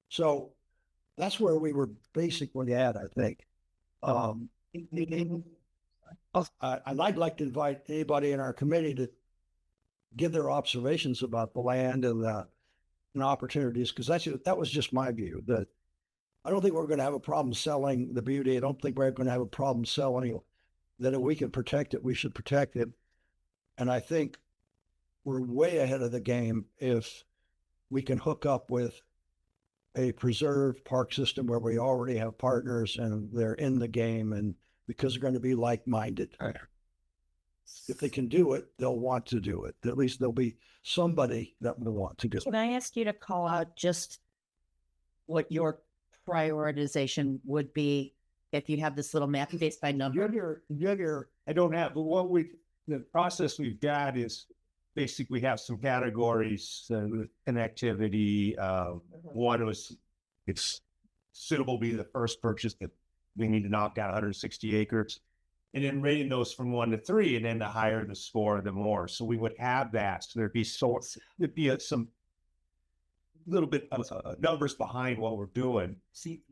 So that's where we were basically at, I think. I'd like to invite anybody in our committee to give their observations about the land and opportunities, because that was just my view. That I don't think we're going to have a problem selling the beauty. I don't think we're going to have a problem selling that. If we can protect it, we should protect it. And I think we're way ahead of the game if we can hook up with a preserved park system where we already have partners and they're in the game, and because they're going to be like-minded. If they can do it, they'll want to do it. At least there'll be somebody that will want to do it. Can I ask you to call out just what your prioritization would be if you have this little map based by number? I don't have, but the process we've got is basically we have some categories, connectivity. One was, it's suitable to be the first purchase that we need to knock out 160 acres. And then rating those from 1 to 3, and then the higher the score, the more. So we would have that. So there'd be some little bit of numbers behind what we're doing.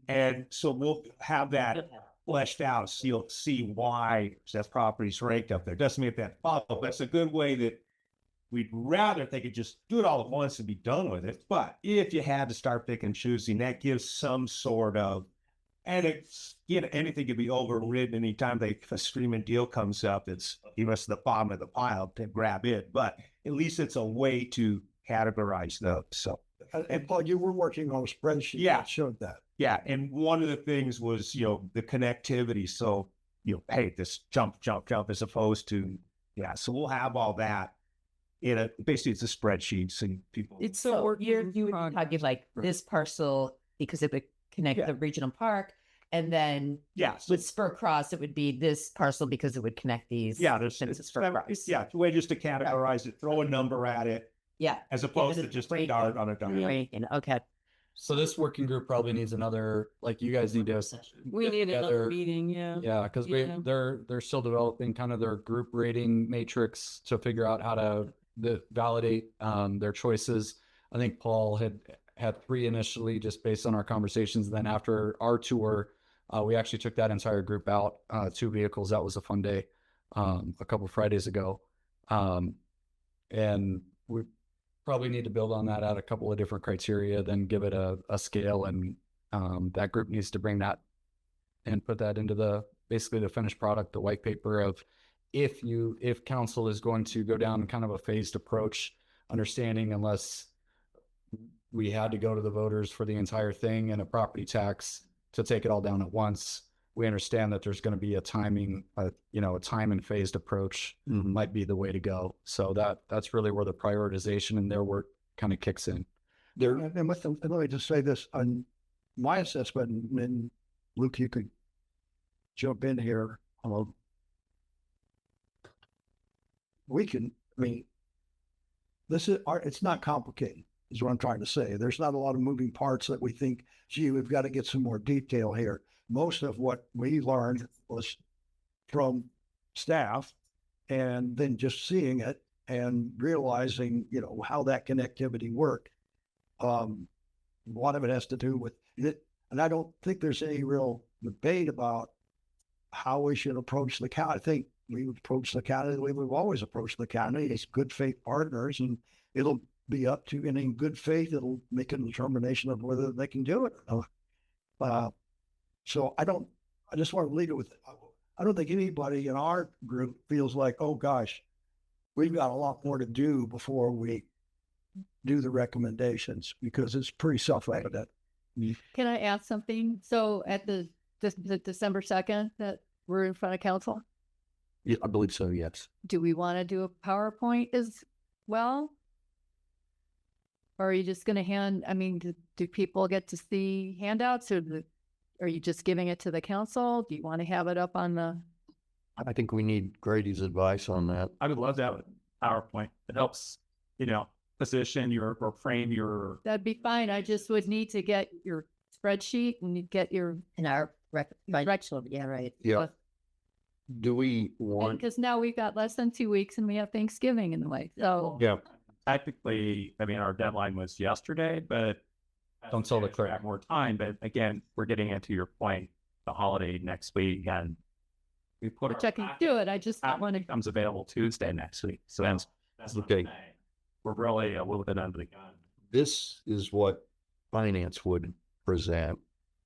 And so we'll have that fleshed out. So you'll see why that property's ranked up there. Doesn't mean that follow. That's a good way that we'd rather if they could just do it all at once and be done with it. But if you had to start picking and choosing, that gives some sort of, and it's, anything can be overridden anytime a streaming deal comes up. It's you must the bottom of the pile to grab it, but at least it's a way to categorize those. So, and Paul, you were working on a spreadsheet that showed that. Yeah, and one of the things was the connectivity. So hey, this jump as opposed to So we'll have all that in basically it's a spreadsheet, so people. It's So you would talk like this parcel because it would connect the regional park, and then with Spur Cross it would be this parcel because it would connect these. There's Spur Cross. it's a way just to categorize it, throw a number at it, as opposed to just a dart on a dart. Okay. So this working group probably needs another, like you guys need to. We need another together. meeting, yeah. Yeah, because Yeah. they're still developing kind of their group rating matrix to figure out how to validate their choices. I think Paul had 3 initially just based on our conversations. Then after our tour, we actually took that entire group out, 2 vehicles. That was a fun day, a couple Fridays ago. And we probably need to build on that, add a couple of different criteria, then give it a scale. And that group needs to bring that and put that into basically the finished product, the white paper of if council is going to go down kind of a phased approach, understanding unless we had to go to the voters for the entire thing and a property tax to take it all down at once. We understand that there's going to be a timing, a time and phased approach might be the way to go. So that's really where the prioritization and their work kind of kicks in. And let me just say this on my assessment, and Luke, you could jump in here. It's not complicated, is what I'm trying to say. There's not a lot of moving parts that we think, gee, we've got to get some more detail here. Most of what we learned was from staff, and then just seeing it and realizing, how that connectivity worked. A lot of it has to do with it. And I don't think there's any real debate about how we should approach the county. I think we would approach the county the way we've always approached the county as good faith partners, and it'll be up to, and in good faith, it'll make a determination of whether they can do it. So I just want to leave it with, I don't think anybody in our group feels like, oh gosh, we've got a lot more to do before we do the recommendations because it's pretty self-evident. Can I ask something? So at the December 2nd that we're in front of council, Yeah, I believe so, yes. do we want to do a PowerPoint as well? Or are you just going to do people get to see handouts are you just giving it to the council? Do you want to have it up on the? I think we need Grady's advice on that. I would love to have a PowerPoint. It helps, position your or frame your. That'd be fine. I just would need to get your spreadsheet and you'd get your. In our Direction. yeah, right. Yeah. Do we want? Because now we've got less than 2 weeks and we have Thanksgiving in the way. So Yeah. Technically, our deadline was yesterday, but Don't tell the clerk. have more time. But again, we're getting into your point, the holiday next week, and we put which I can do it. I just don't want to. becomes available Tuesday next week. So that's Okay. We're really a little bit under the gun. This is what finance would present.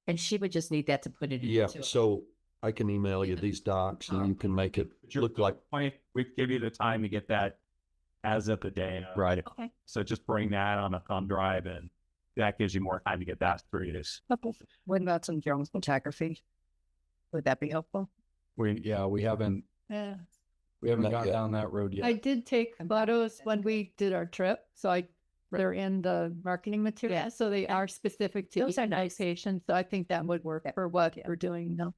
And she would just need that to put it in. Yeah, so I can email you these docs and you can make it look like. Point, we give you the time to get that as of the day. Right. Okay. So just bring that on a thumb drive, and that gives you more time to get that through. What about some drone photography? Would that be helpful? We haven't Yeah. Not gone yet. down that road yet. I did take photos when we did our trip. So they're in the marketing material. Yeah. So they are specific to Those are each nice. location. So I think that would work for what we're doing now.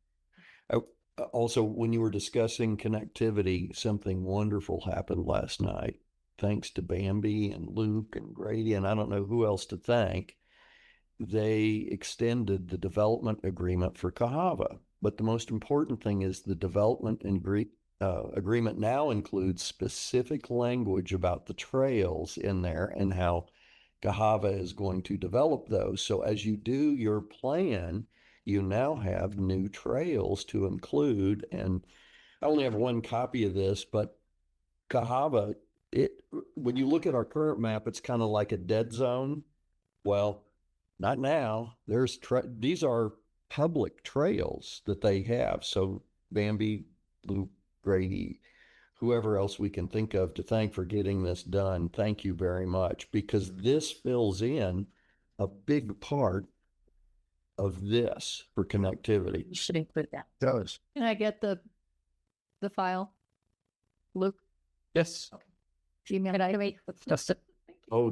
Also, when you were discussing connectivity, something wonderful happened last night. Thanks to Bambi and Luke and Grady, and I don't know who else to thank. They extended the development agreement for Cahava. But the most important thing is the development agreement now includes specific language about the trails in there and how Cahava is going to develop those. So as you do your plan, you now have new trails to include. And I only have one copy of this, but Cahava, when you look at our current map, it's kind of like a dead zone. Well, not now. These are public trails that they have. So Bambi, Luke, Grady, whoever else we can think of to thank for getting this done, thank you very much, because this fills in a big part of this for connectivity. You should include that. Does. Can I get the file? Luke, Yes. Gmail. Can I wait? Oh,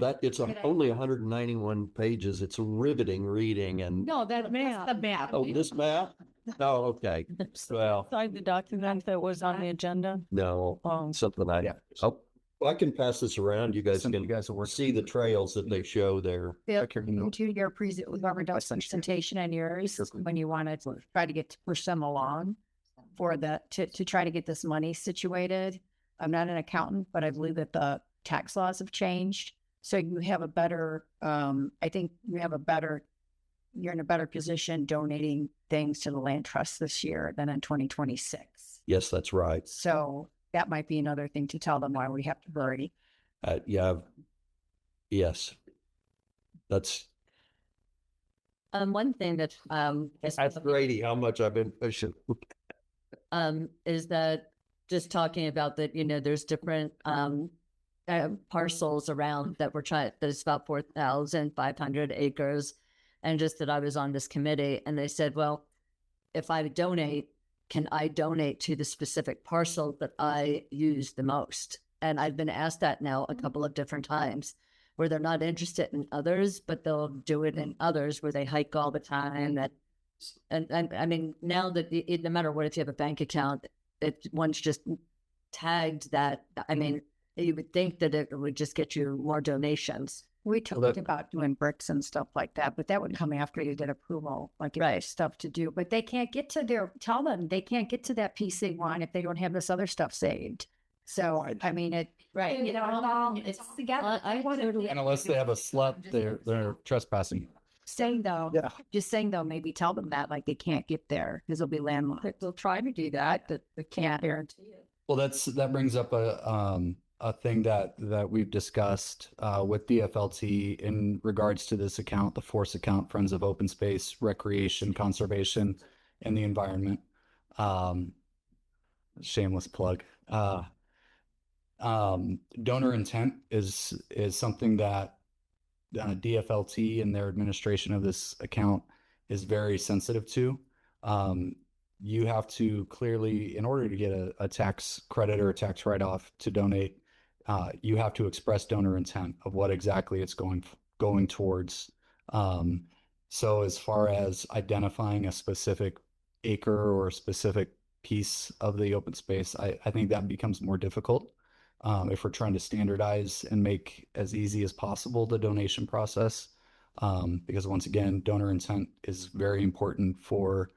only 191 pages. It's a riveting reading. And No, that map. The map. oh, this map? Oh, okay. Well, Beside the document that was on the agenda. no, something I can pass this around. You guys Send can you guys a work. see the trails that they show there. Into your presentation and yours when you want to try to push them along for to try to get this money situated. I'm not an accountant, but I believe that the tax laws have changed. So you have a better, I think you're in a better position donating things to the land trust this year than in 2026. Yes, that's right. So that might be another thing to tell them why we have to hurry. Yeah. Yes. That's One thing that Grady, how much I've been pushing. is that just talking about that, there's different parcels around that we're trying, there's about 4,500 acres. And just that I was on this committee and they said, well, if I donate, can I donate to the specific parcel that I use the most? And I've been asked that now a couple of different times where they're not interested in others, but they'll do it in others where they hike all the time. And I mean, now that no matter what, if you have a bank account, once just tagged that, I mean, you would think that it would just get you more donations. We talked about doing bricks and stuff like that, but that would come after you get approval, like if there's stuff to do. But they can't get to tell them they can't get to that piece they want if they don't have this other stuff saved. So, I mean, it's together. And unless they have a slut, they're trespassing. Saying though, maybe tell them that like they can't get there because they'll be landlocked. They'll try to do that, but they can't guarantee it. Well, that brings up a thing that we've discussed with DFLT in regards to this account, the Force account, Friends of Open Space, Recreation, Conservation, and the Environment. Shameless plug. Donor intent is something that DFLT and their administration of this account is very sensitive to. You have to clearly, in order to get a tax credit or a tax write-off to donate, you have to express donor intent of what exactly it's going towards. So as far as identifying a specific acre or a specific piece of the open space, I think that becomes more difficult if we're trying to standardize and make as easy as possible the donation process. Because once again, donor intent is very important for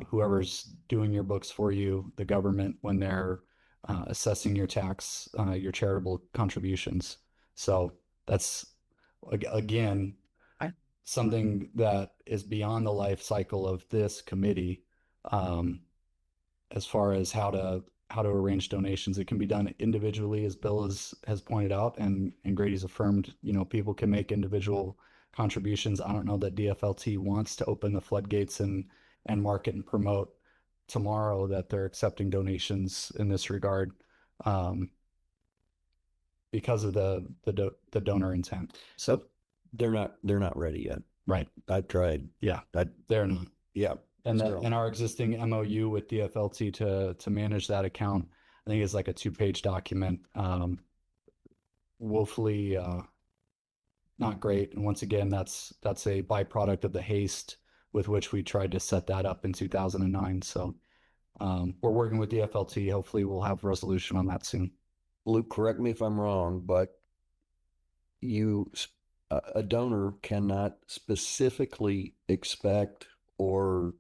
whoever's doing your books for you, the government, when they're assessing your tax, your charitable contributions. So that's, again, something that is beyond the life cycle of this committee. As far as how to arrange donations, it can be done individually, as Bill has pointed out, and Grady's affirmed, people can make individual contributions. I don't know that DFLT wants to open the floodgates and market and promote tomorrow that they're accepting donations in this regard, because of the donor intent. So They're not ready yet. right, I've tried. yeah, I, they're not. yeah. And So- and our existing MOU with DFLT to manage that account, I think is like a 2-page document. Woefully not great. And once again, that's a byproduct of the haste with which we tried to set that up in 2009. So we're working with DFLT. Hopefully we'll have resolution on that soon. Luke, correct me if I'm wrong, but a donor cannot specifically expect or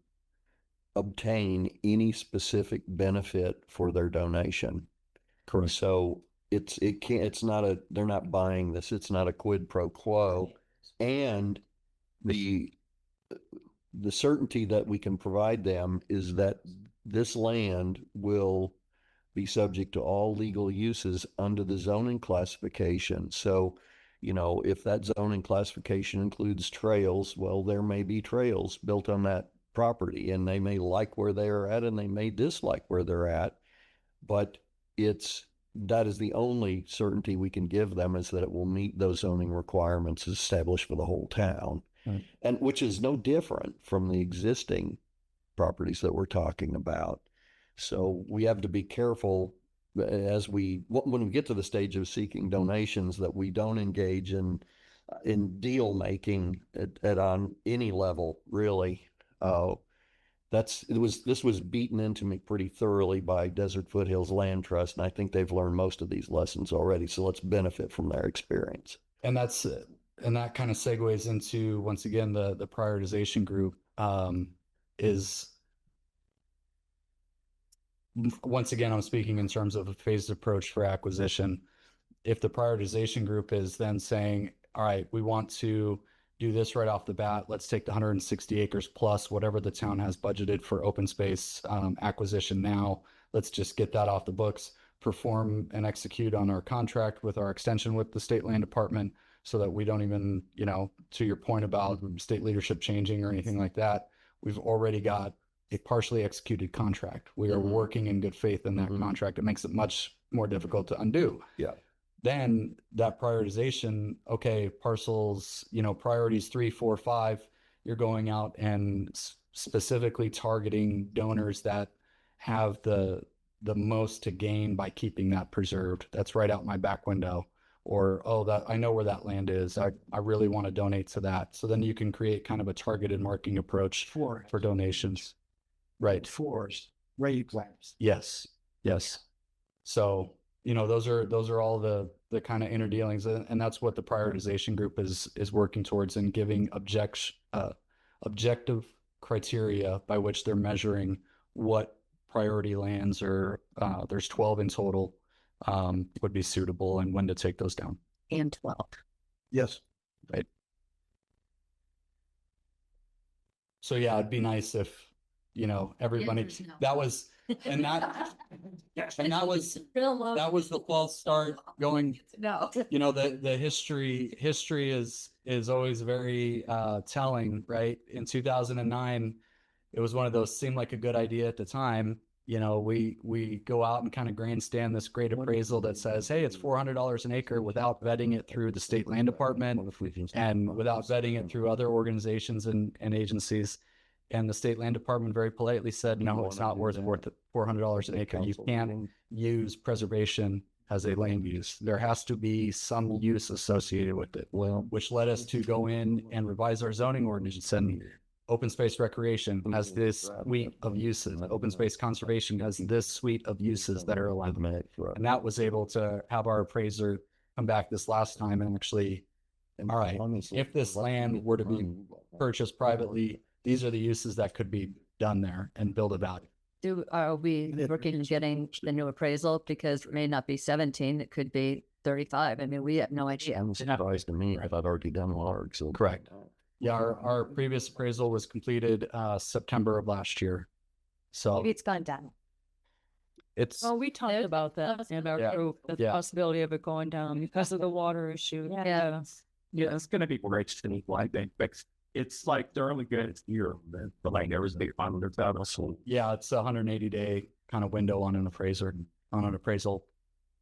obtain any specific benefit for their donation. Correct. So they're not buying this. It's not a quid pro quo. And the certainty that we can provide them is that this land will be subject to all legal uses under the zoning classification. So, if that zoning classification includes trails, well, there may be trails built on that property, and they may like where they're at and they may dislike where they're at, but that is the only certainty we can give them, is that it will meet those zoning requirements established for the whole town. Right. And which is no different from the existing properties that we're talking about. So we have to be careful when we get to the stage of seeking donations, that we don't engage in deal making at on any level, really. This was beaten into me pretty thoroughly by Desert Foothills Land Trust, and I think they've learned most of these lessons already. So let's benefit from their experience. And that kind of segues into, once again, the prioritization group is, once again, I'm speaking in terms of a phased approach for acquisition. If the prioritization group is then saying, all right, we want to do this right off the bat, let's take the 160 acres plus whatever the town has budgeted for open space acquisition now, let's just get that off the books, perform and execute on our contract with our extension with the state land department, so that we don't even, to your point about state leadership changing or anything like that, we've already got a partially executed contract. We are working in good faith in that contract. It makes it much more difficult to undo. Yeah. Then that prioritization, okay, parcels, priorities 3, 4, 5, you're going out and specifically targeting donors that have the most to gain by keeping that preserved. That's right out my back window. Or, that I know where that land is. I really want to donate to that. So then you can create kind of a targeted marketing approach for donations. Right. Forest, raid plans. Yes. So, those are all the kind of inner dealings, and that's what the prioritization group is working towards, and giving objective criteria by which they're measuring what priority lands, or there's 12 in total, would be suitable, and when to take those down. And 12. Yes. Right. So yeah, it'd be nice if, everybody, that was the false start going. No. The history is always very telling, right? In 2009, it was one of those, seemed like a good idea at the time. you know, we go out and kind of grandstand this great appraisal that says, hey, it's $400 an acre without vetting it through the state land department and without vetting it through other organizations and agencies. And the state land department very politely said, no, it's not worth $400 an acre. You can't use preservation as a land use. There has to be some use associated with it. Well, which led us to go in and revise our zoning ordinance, and open space recreation has this suite of uses. Open space conservation has this suite of uses that are allowed. And that was able to have our appraiser come back this last time and actually, all right, if this land were to be purchased privately, these are the uses that could be done there and build a value. Are we working on getting the new appraisal? Because it may not be 17, it could be 35. I mean, we have no idea. It's surprised to me. I've already done large. So Correct. Yeah, our previous appraisal was completed September of last year. So Maybe it's gone down. it's Well, we talked about that in our Yeah. group, the Yeah. possibility of it going down because of the water issue. Yeah. Yeah, it's gonna be great to me. I think it's like they're only good here, but like there was a big 500,000. So yeah, it's a 180-day kind of window on an appraisal.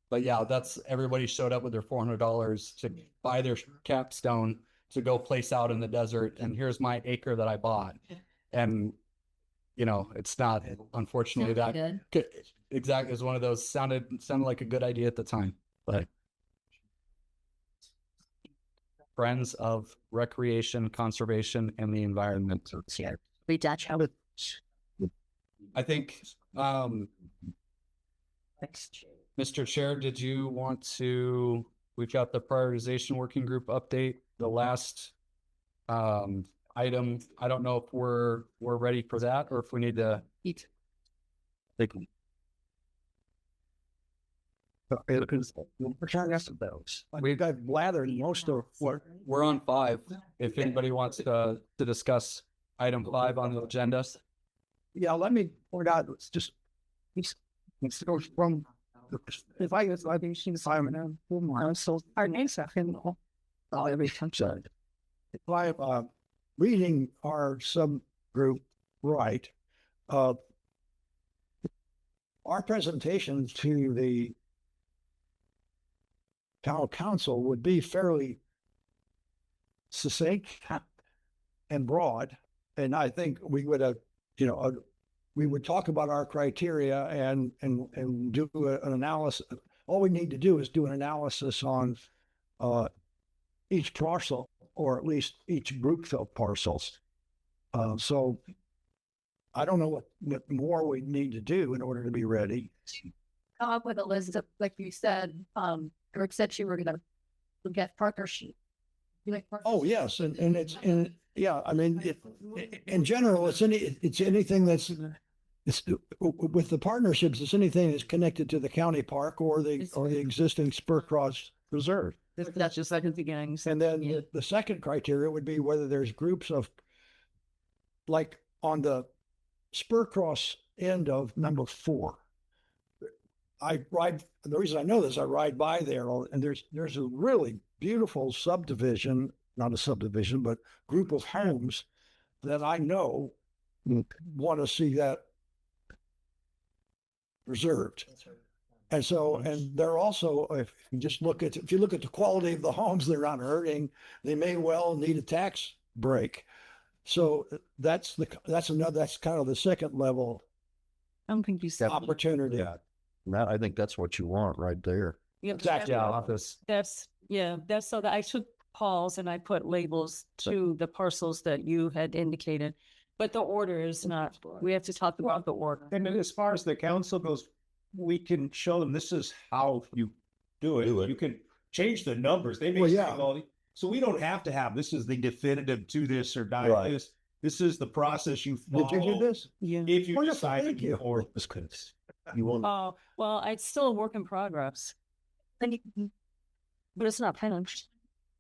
But yeah, that's everybody showed up with their $400 to buy their capstone to go place out in the desert. And here's my acre that I bought. And, you know, it's not, unfortunately, that Good. exactly is one of those sounded like a good idea at the time, but friends of recreation, conservation, and the environment. We touch how it. I think, Mr. Chair, did you want to, we've got the prioritization working group update, the last item. I don't know if we're ready for that or if we need to eat. I've blathered most of what. We're on 5. If anybody wants to discuss item 5 on the agenda. Yeah, let me point out, it's goes from, if I think she's Simon, so our next second, every function. If I'm reading our subgroup right, our presentation to the town council would be fairly succinct and broad. And I think we would have, we would talk about our criteria and do an analysis. All we need to do is do an analysis on each parcel, or at least each group of parcels. So I don't know what more we need to do in order to be ready. Come up with a list of, like you said, Eric said you were gonna look at partnership. You like Oh, yes, and it's, yeah, I mean, in general, it's anything that's, it's with the partnerships, it's anything that's connected to the county park or the existing Spur Cross Reserve. That's just like the beginnings. And then the second criteria would be whether there's groups of, like on the Spur Cross end of number 4. The reason I know this, I ride by there, and there's a really beautiful subdivision, not a subdivision, but group of homes that I know want to see that preserved. And so, and they're also, if you look at the quality of the homes, they're not hurting. They may well need a tax break. So that's kind of the second level I don't think you said. opportunity. Yeah. That, I think that's what you want right there. Exactly. That's so that I took Paul's and I put labels to the parcels that you had indicated, but the order is not, we have to talk about the order. And then as far as the council goes, we can show them this is how you do it. You can change the numbers. They may Well, say, yeah. well, so we don't have to have, this is the definitive to this or die Right. this. This is the process you follow. Did you do this? Yeah. If you Wonderful, decide to thank you. move forward. You want Oh, well, it's still a work in progress. But it's not finished.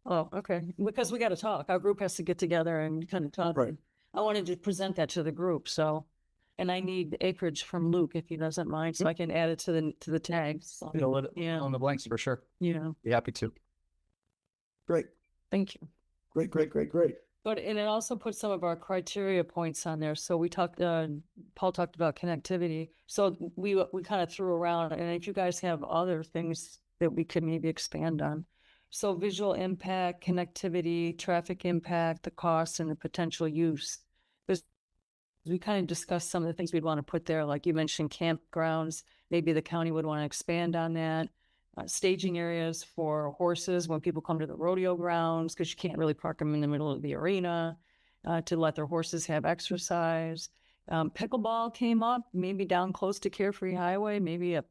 Oh, okay. Because we got to talk. Our group has to get together and kind of talk. Right. I wanted to present that to the group. So, and I need acreage from Luke if he doesn't mind, so I can add it to the tags. Fill it Yeah. on the blanks for sure. Yeah. Be happy to. Great, Thank you. great. But, and it also puts some of our criteria points on there. So we talked, Paul talked about connectivity. So we kind of threw around, and if you guys have other things that we could maybe expand on. So visual impact, connectivity, traffic impact, the cost and the potential use. Because we kind of discussed some of the things we'd want to put there, like you mentioned campgrounds. Maybe the county would want to expand on that. Staging areas for horses when people come to the rodeo grounds, because you can't really park them in the middle of the arena, to let their horses have exercise. Pickleball came up, maybe down close to Carefree Highway, maybe a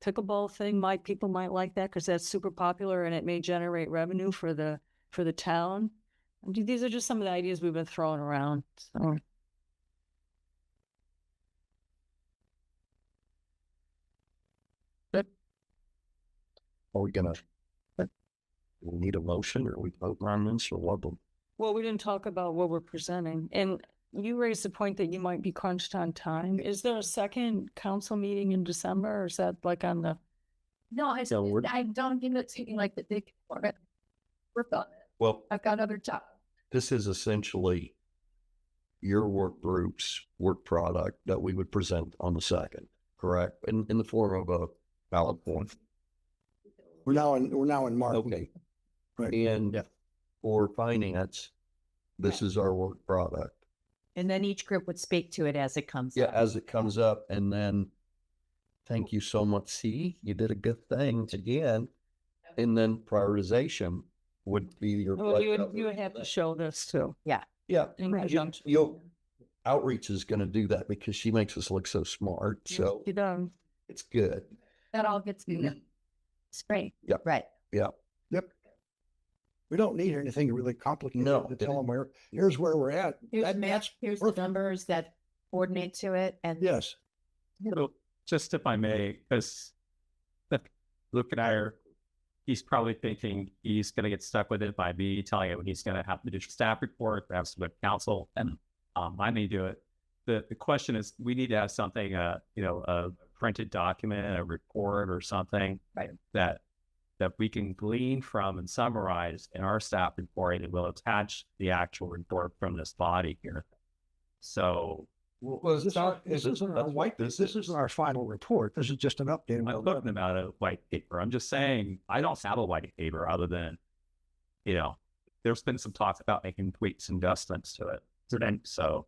pickleball thing people might like that because that's super popular and it may generate revenue for the town. These are just some of the ideas we've been throwing around. So. Are we gonna, we need a motion or we vote on this or what? Well, we didn't talk about what we're presenting, and you raised the point that you might be crunched on time. Is there a second council meeting in December, or is that like on the? No, I don't give it to you like the big for it. Work on it. Well, I've got other jobs. this is essentially your work group's work product that we would present on the second, correct? In the form of a PowerPoint. We're now in March. Okay. Right. And for finance, this is our work product. And then each group would speak to it as it comes Yeah, up. as it comes up, and then thank you so much. See, you did a good thing again. And then prioritization would be your. Well, you would have to show this too. Yeah, In conjunction. outreach is going to do that because she makes us look so smart. So You done. it's good. That all gets me. Spring. Right. Yeah. Yep. We don't need anything really complicated No. to tell them here's where we're at. Here's That the match. here's the numbers that coordinate to it, and Yes. So just if I may, because Luke and I are, he's probably thinking he's going to get stuck with it by me telling him he's going to have to do a staff report, perhaps with council, and I may do it. The question is, we need to have something, a printed document, a report or something that we can glean from and summarize in our staff report, and we'll attach the actual report from this body here. So This isn't our final report. This is just an update. I'm talking about a white paper. I'm just saying I don't have a white paper other than, there's been some talk about making tweaks and adjustments to it. So,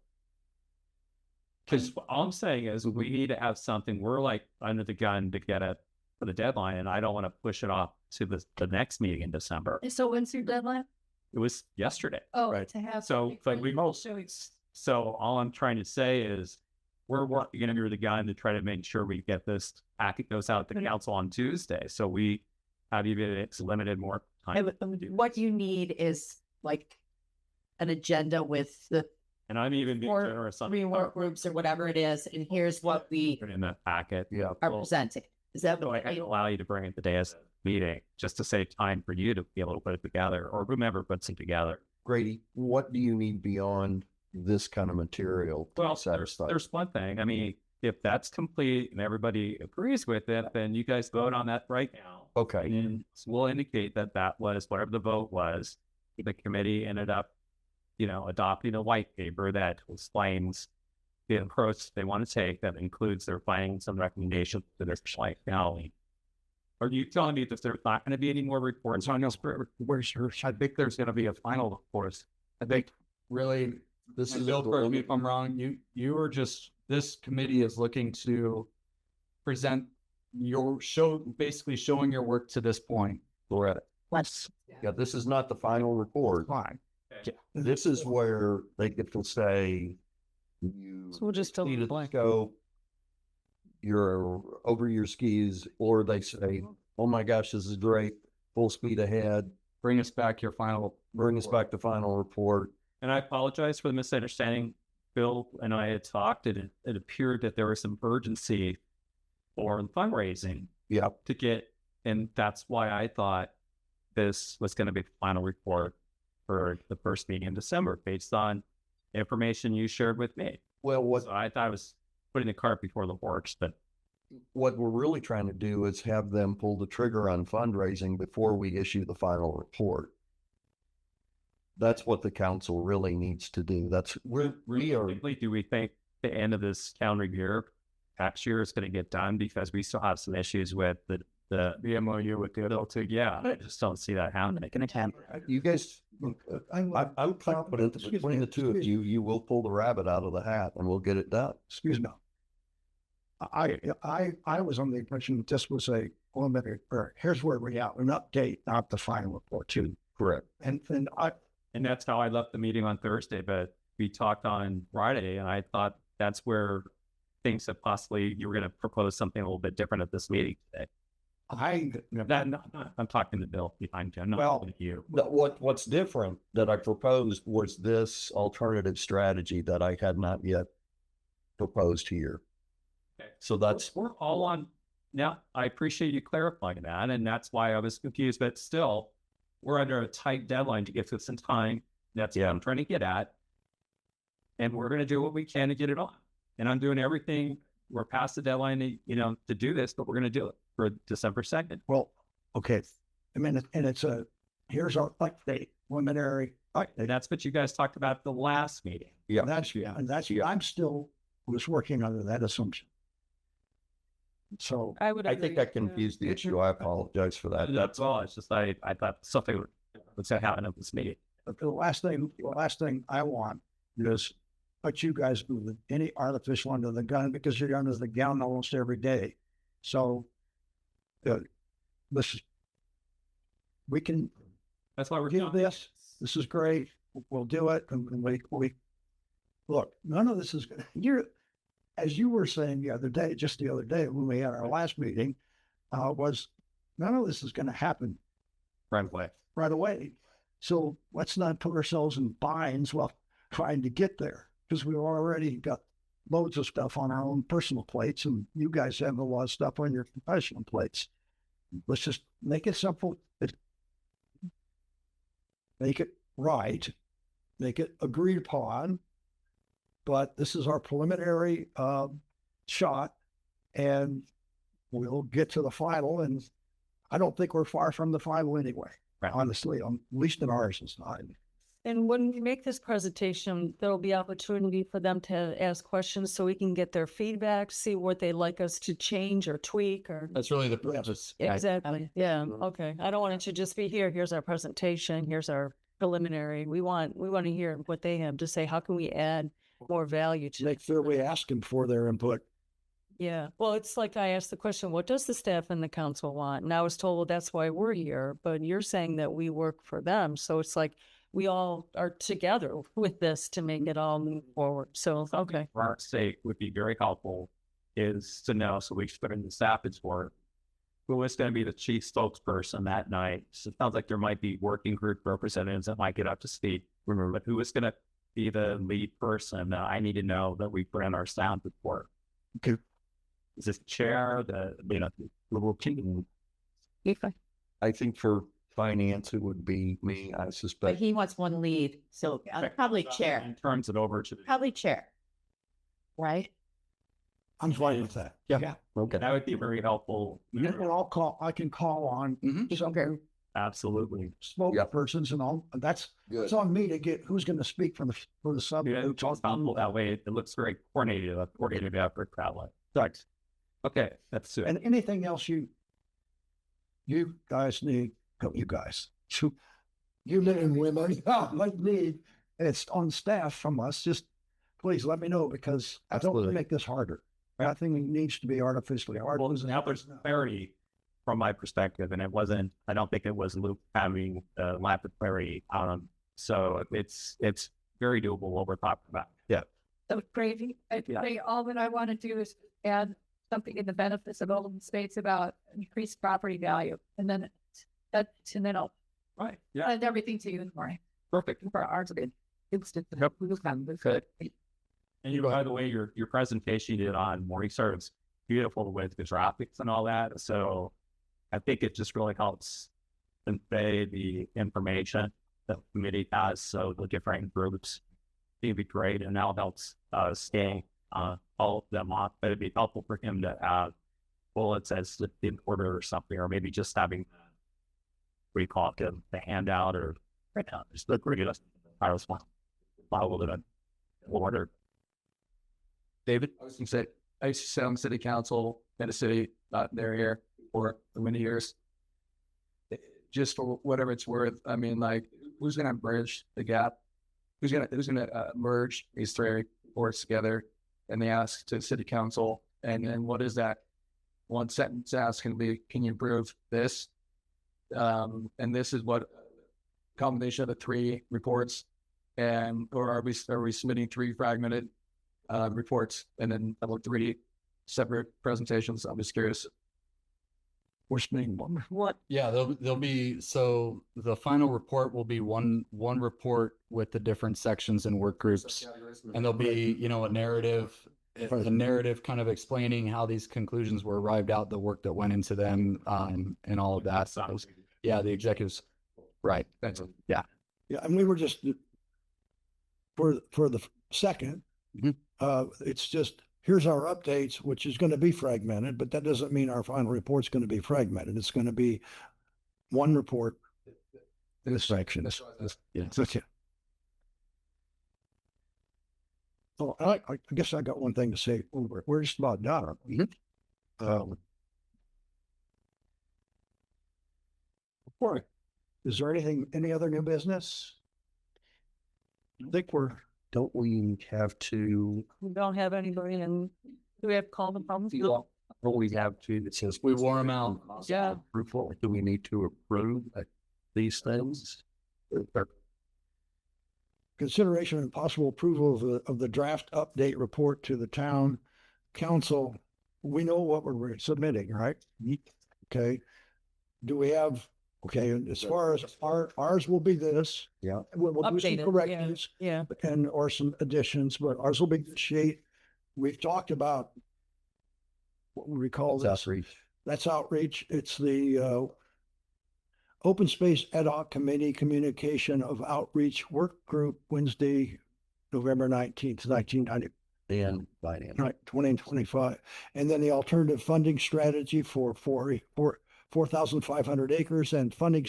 because all I'm saying is we need to have something. We're like under the gun to get it for the deadline, and I don't want to push it off to the next meeting in December. So when's your deadline? It was yesterday. Oh, to have. So, but we So all I'm trying to say is we're working under the gun to try to make sure we get this packet goes out to council on Tuesday. So we have even limited more time. what you need is like an agenda with the And I'm even being Or generous on 3 work groups or whatever it is, and here's what we in that packet. Yeah. are presenting. Is that So I can allow you to bring it the day as a meeting just to save time for you to be able to put it together, or whomever puts it together. Grady, what do you need beyond this kind of material to Well, be satisfied? there's one thing. I mean, if that's complete and everybody agrees with it, then you guys vote on that right now. Okay. And we'll indicate that was whatever the vote was. The committee ended up, adopting a white paper that explains the approach they want to take, that includes their findings and recommendations to their county. Are you telling me that there's not going to be any more reports on this? Where's your? I think there's going to be a final report. I think Really, This and is Bill, the correct me limit. if I'm wrong, you are just, this committee is looking to present basically showing your work to this point. Correct. Let's Yeah, this is not the final report. Fine. This is where they get to say you So we'll just fill in the exceeded blank. scope, you're over your skis, or they say, oh my gosh, this is great, full speed ahead, Bring us back your final. bring us back to final report. And I apologize for the misunderstanding. Bill and I had talked, and it appeared that there was some urgency for fundraising Yeah. to get, and that's why I thought this was going to be the final report for the first meeting in December, based on information you shared with me. Well, what So I thought I was putting the cart before the horse, but we're really trying to do is have them pull the trigger on fundraising before we issue the final report. That's what the council really needs to do. That's we are. Realistically, do we think the end of this calendar year, tax year, is going to get done? Because we still have some issues with the MOU with the adult too. Yeah, I just don't see that happening. You guys, I'm confident that between the two of you, you will pull the rabbit out of the hat and we'll get it done. Excuse me. I was on the impression that this was a preliminary, or here's where we're at, an update, not the final report too. Correct. And that's how I left the meeting on Thursday, but we talked on Friday, and I thought that's where things that possibly you were going to propose something a little bit different at this meeting today. I'm talking to Bill behind you, not you. What's different that I proposed was this alternative strategy that I had not yet proposed here. Okay. So that's we're all on. Now, I appreciate you clarifying that, and that's why I was confused. But still, we're under a tight deadline to get this in time. That's what I'm trying to get at, and we're going to do what we can to get it on. And I'm doing everything. We're past the deadline, to do this, but we're going to do it for December 2nd. well, okay. I mean, and it's here's our update, preliminary. And that's what you guys talked about at the last meeting. Yeah. That's I'm still was working under that assumption. So I would. I think I confused the issue. I apologize for that. That's all. It's just I thought something was going to happen at this meeting. but the last thing I want is let you guys do any artificial under the gun, because you're under the gun almost every day. So we can That's why we're do doing this. This is great. We'll do it. And we look, none of this is you're, as you were saying just the other day when we had our last meeting, was none of this is going to happen right away. So let's not put ourselves in binds while trying to get there, because we've already got loads of stuff on our own personal plates, and you guys have a lot of stuff on your professional plates. Let's just make it simple. Make it right. Make it agreed upon. But this is our preliminary shot, and we'll get to the final. And I don't think we're far from the final anyway, honestly, at least in ours is not. And when we make this presentation, there'll be opportunity for them to ask questions so we can get their feedback, see what they'd like us to change or tweak or. That's really the purpose. Exactly. Yeah. Okay. I don't want it to just be here's our presentation. Here's our preliminary. We want to hear what they have to say. How can we add more value to Make sure we ask them for their input. Yeah. Well, it's like I asked the question, what does the staff and the council want? And I was told, well, that's why we're here. But you're saying that we work for them. So it's like we all are together with this to make it all move forward. So, okay. For our sake would be very helpful is to know, so we should put in the staffage for who is going to be the chief spokesperson that night. So it sounds like there might be working group representatives that might get up to speak. But who is going to be the lead person? I need to know that we put in our staff report. Okay. Is this chair, the little team? I think for finance, it would be me, I But suspect. he wants one lead, so probably chair, Turns it over to probably chair. Right? I'm fine with that. Yeah. Okay. that would be very helpful. And I can call on some Absolutely. spokespersons and all. That's Good. it's on me to get who's going to speak for the sub. Yeah, it's possible that way. It looks very coordinated effort that way. Thanks. Okay, that's it. And anything else you guys need, you guys, you men and women, like me, it's on staff from us. Just please let me know, because I don't want to Absolutely. make this harder. Nothing needs to be artificially hard. Well, now there's clarity from my perspective, and I don't think it was Luke having a lack of clarity. So it's very doable what we're talking about. So crazy. All that I want to do is add something in the benefits of open space about increased property value. And then I'll Right. Yeah. send everything to you in the morning Perfect. for ours. Instant. Yep. Good. And by the way, your presentation you did on morning service, beautiful with the graphics and all that. So I think it just really helps convey the information that the committee has. So the different groups, it'd be great, and now helps staying all of them off. But it'd be helpful for him to have bullets as in order or something, or maybe just having what do you call it, the handout or right now. It's the regular. I was follow it on order. David, I was gonna say, I used to sit on city council in a city, not near here, for many years. Just for whatever it's worth, I mean, like, who's gonna bridge the gap? Who's gonna merge these three boards together? And they ask to city council, and then what is that? One sentence ask can be, can you improve this? And this is what combination of the three reports, and or are we submitting three fragmented reports and then three separate presentations? I'm just curious. We're spending one. What? Yeah, there'll be, so the final report will be one report with the different sections and work groups. And there'll be, you know, a narrative kind of explaining how these conclusions were arrived at, the work that went into them, and all of that. So, yeah, the executives, right. That's, yeah. Yeah, and we were just for the second. It's just here's our updates, which is going to be fragmented, but that doesn't mean our final report's going to be fragmented. It's going to be one report in this section. Yeah. Okay. Oh, I guess I got one thing to say. We're just about done. Is there any other new business? I think Don't we have to, We don't have anybody and do we have call the problems? don't we have to, it says. We wore 'em out. Yeah. Approval. Do we need to approve these things? consideration and possible approval of the draft update report to the town council. We know what we're submitting, right? Okay. Do we have, okay, and as far as ours will be this. Yeah. We'll do some Updated, yeah. corrections Yeah. and, or some additions, but ours will be the sheet. We've talked about what we call this. Outreach. That's outreach. It's the Open Space Ad Hoc Committee Communication of Outreach Work Group, Wednesday, November 19th, 1990, And finance. right, 2025. And then the alternative funding strategy for 4,500 acres and funding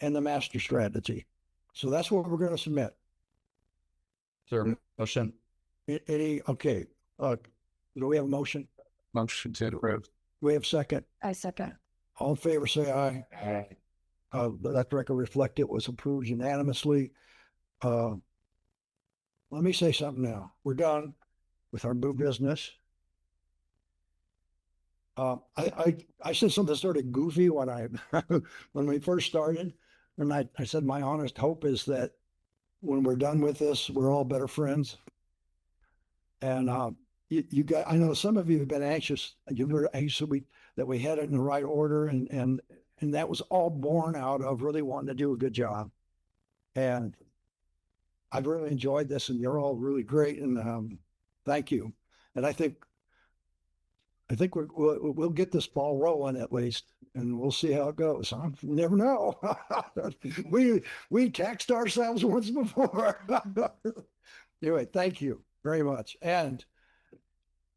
and the master strategy. So that's what we're going to submit. Is there a motion? Okay. Do we have a motion? Motion to approve. Do we have a second? I second. All in favor, say aye. Let the record reflect it was approved unanimously. Let me say something now. We're done with our new business. I said something sort of goofy when when we first started, and I said my honest hope is that when we're done with this, we're all better friends. And you guys, I know some of you have been anxious. You were anxious that we had it in the right order, and that was all born out of really wanting to do a good job. And I've really enjoyed this, and you're all really great, and thank you. And I think we'll get this ball rolling at least, and we'll see how it goes. Huh? You never know. we taxed ourselves once before. Anyway, thank you very much, and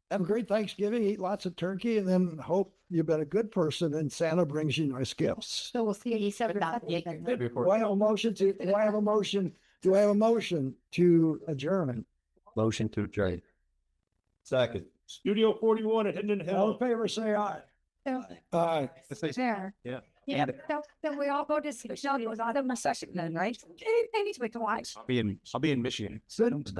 have a great Thanksgiving. Eat lots of turkey, and then hope you've been a good person, and Santa brings you nice gifts. So we'll see you December. Do I have a motion to? Do I have a motion? Do I have a motion to adjourn? Motion to adjourn. Second. Studio 41 at Hidden All in Hill. favor, say aye. Aye. There. Yeah. Yeah. So we all go to see Shelby was out of my session then, right? They need to wait to watch. I'll be in Michigan.